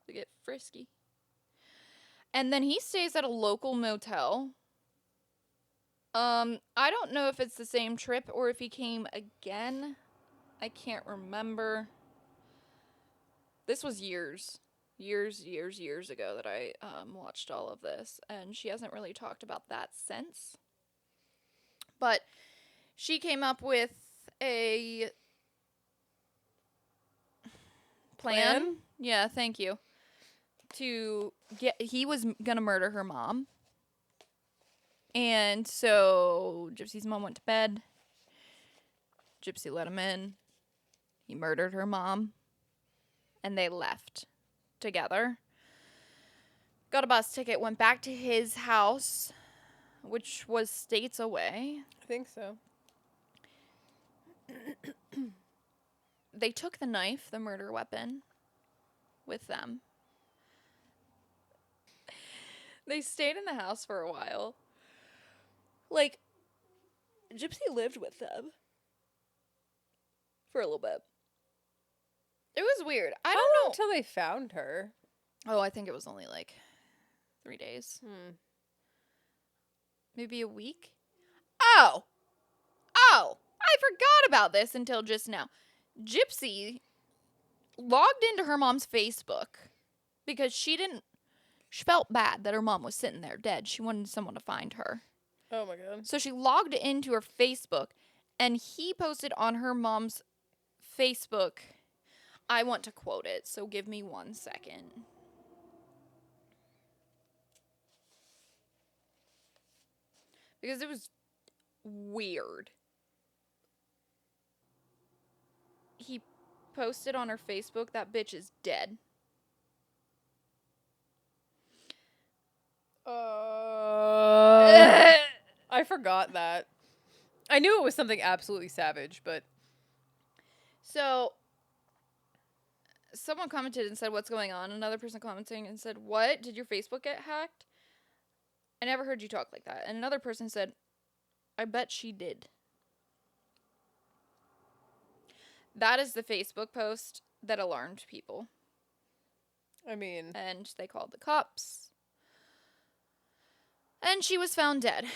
They get frisky. And then he stays at a local motel. I don't know if it's the same trip or if he came again. I can't remember. This was years ago that I watched all of this, and she hasn't really talked about that since. But she came up with a plan? Yeah, thank you. He was gonna murder her mom. And so Gypsy's mom went to bed. Gypsy let him in. He murdered her mom. And they left together. Got a bus ticket, went back to his house, which was states away. I think so. They took the knife, the murder weapon, with them. They stayed in the house for a while. Like, Gypsy lived with them for a little bit. It was weird. I don't know. Until they found her. Oh, I think it was only like 3 days. Maybe a week? Oh, I forgot about this until just now. Gypsy logged into her mom's Facebook because she felt bad that her mom was sitting there dead. She wanted someone to find her. Oh my God. So she logged into her Facebook, and he posted on her mom's Facebook. I want to quote it, so give me 1 second. Because it was weird. He posted on her Facebook, that bitch is dead. I forgot that. I knew it was something absolutely savage, but... So, someone commented and said, what's going on? Another person commenting and said, what? Did your Facebook get hacked? I never heard you talk like that. And another person said, I bet she did. That is the Facebook post that alarmed people. I mean... And they called the cops. And she was found dead.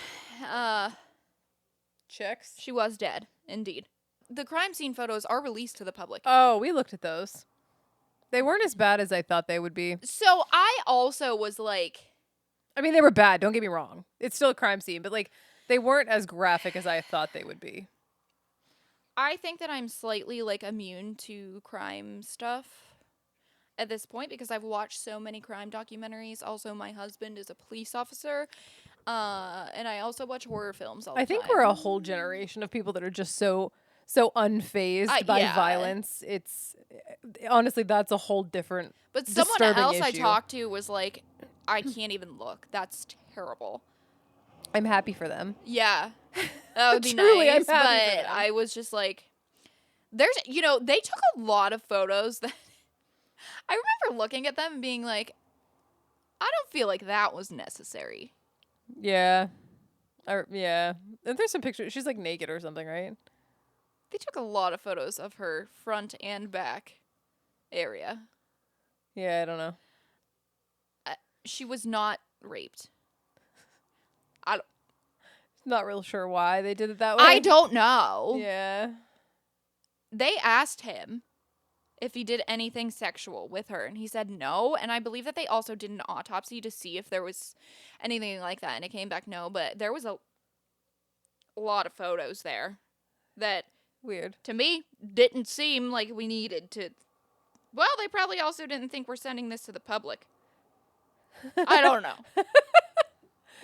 Checks? She was dead, indeed. the crime scene photos are released to the public. Oh, we looked at those. They weren't as bad as I thought they would be. So I also was like, I mean, they were bad. Don't get me wrong. It's still a crime scene, but like they weren't as graphic as I thought they would be. I think that I'm slightly like immune to crime stuff at this point because I've watched so many crime documentaries. Also, my husband is a police officer, and I also watch horror films all the I think time. we're a whole generation of people that are just so unfazed by yeah. violence. It's honestly that's a whole different. But someone disturbing else I issue. talked to was like, I can't even look. That's terrible. I'm happy for them. Yeah. That would be Truly, I'm nice. happy for But them. I was just like, there's, they took a lot of photos that I remember looking at them and being like, I don't feel like that was necessary. Yeah. Yeah. And there's some pictures. She's like naked or something, right? They took a lot of photos of her front and back area. Yeah, I don't know. She was not raped. Not real sure why they did it that way. I don't know. Yeah. They asked him if he did anything sexual with her, and he said no. And I believe that they also did an autopsy to see if there was anything like that, and it came back no. But there was a lot of photos there that, Weird. to me, didn't seem like we needed to. Well, they probably also didn't think we're sending this to the public. I don't know.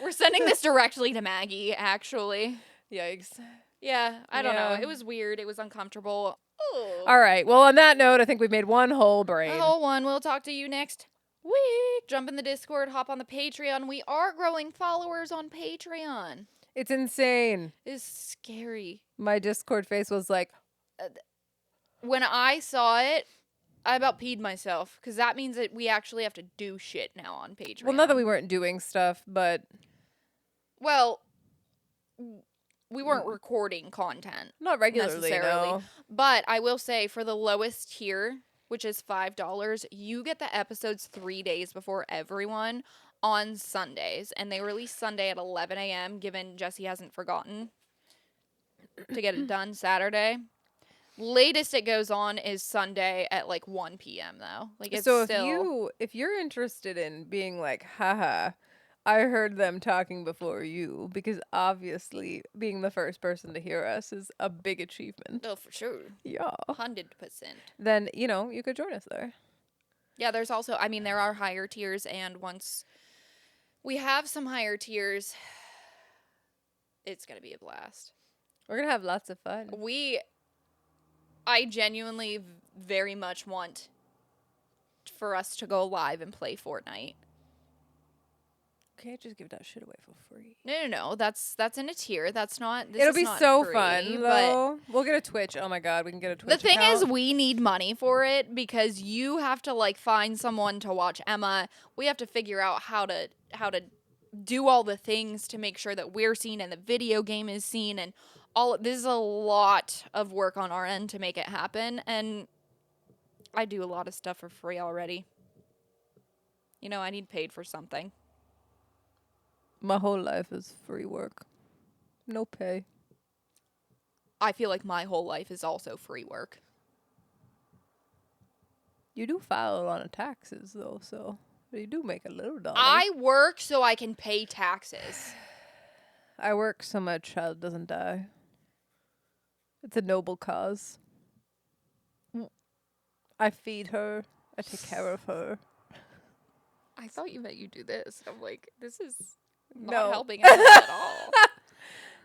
We're sending this directly to Maggie, actually. Yikes. Yeah, I don't know. Yeah. It was weird. It was uncomfortable. Oh. All right. Well, on that note, I think we've made one whole brain. A whole one. We'll talk to you next week. Jump in the Discord, hop on the Patreon. We are growing followers on Patreon. It's insane. It's scary. My Discord face was like, When I saw it, I about peed myself because that means that we actually have to do shit now on Patreon. well, not that we weren't doing stuff, but Well, we weren't recording content. not regularly, necessarily. no. But I will say for the lowest tier, which is $5, you get the episodes 3 days before everyone on Sundays. And they release Sunday at 11 a.m., given Jessy hasn't forgotten to get it done Saturday. Latest it goes on is Sunday at like 1 p.m. though. Like it's So still if you're interested in being like, haha, I heard them talking before you, because obviously being the first person to hear us is a big achievement. oh for sure. Yeah. 100%. Then, you could join us there. Yeah, there's also there are higher tiers, and once we have some higher tiers, it's gonna be a blast. We're gonna have lots of fun. I genuinely very much want for us to go live and play Fortnite. Can't just give that shit away for free. No. That's in a tier. That's not. This It'll is be not so free, fun, but though. We'll get a Twitch. Oh my god, we can get a Twitch. the thing is, account. we need money for it because you have to like find someone to watch Emma. We have to figure out how to do all the things to make sure that we're seen and the video game is seen, and this is a lot of work on our end to make it happen. And I do a lot of stuff for free already. I need paid for something. My whole life is free work. No pay. I feel like my whole life is also free work. You do file a lot of taxes, though, so you do make a little dollar. I work so I can pay taxes. I work so my child doesn't die. It's a noble cause. I feed her. I take care of her. I thought you meant you do this. I'm like, this is not No. helping us at all.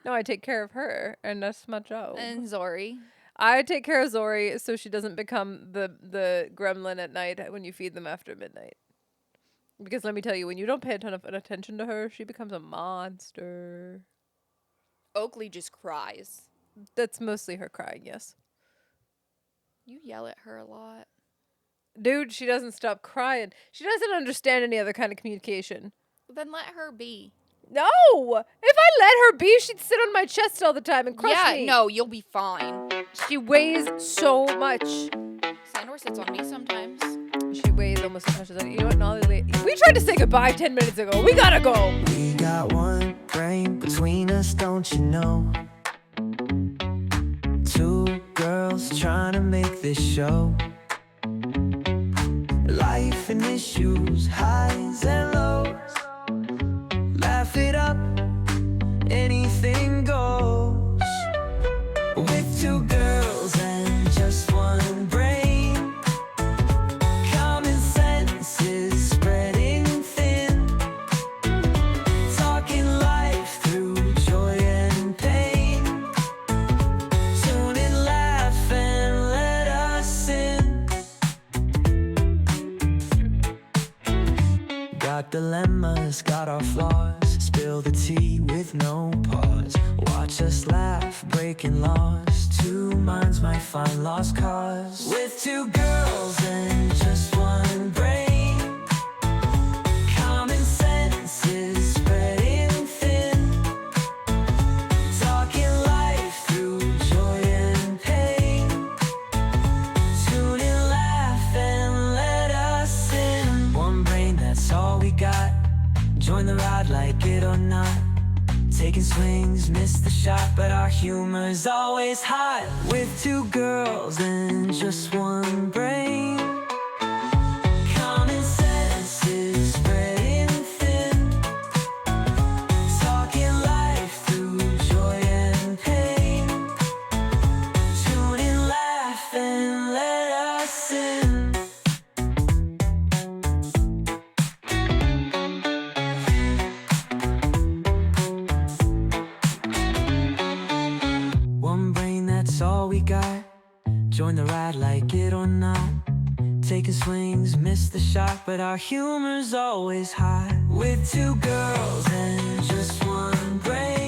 No, I take care of her, and that's my job. And Zori. I take care of Zori so she doesn't become the gremlin at night when you feed them after midnight. Because let me tell you, when you don't pay a ton of attention to her, she becomes a monster. Oakley just cries. That's mostly her crying, yes. You yell at her a lot. Dude, she doesn't stop crying. She doesn't understand any other kind of communication. Then let her be. No! If I let her be, she'd sit on my chest all the time and crush me. No, you'll be fine. She weighs so much. Sandor sits on me sometimes. She weighs almost as much as I do. You know what, Nolly? We tried to say goodbye 10 minutes ago. We gotta go. We got one brain between us, don't you know? Two trying to make this show. Life and issues, highs and lows. Laugh it up, anything goes. With two girls and just one brain, common sense is spreading thin. Talking life through joy and pain. Tune in, laugh and let us in. Got dilemmas, got our flaws. Spill the tea with no pause. Watch us laugh, breaking laws. Two minds might find lost cause. With two girls and just one brain, common sense is spreading thin. Talking life through joy and pain. Tune in, laugh and let us in. One brain, that's all we got. Join the ride, like it or not. Taking swings, miss the shot, but our humor's always hot. With two girls and just one brain, common sense is spreading thin. Talking life through joy and pain. Tune in, laugh and let us in. One brain, that's all we got. Join the ride, like it or not. Taking swings, miss the shot, but our humor's always hot. With two girls and just one brain,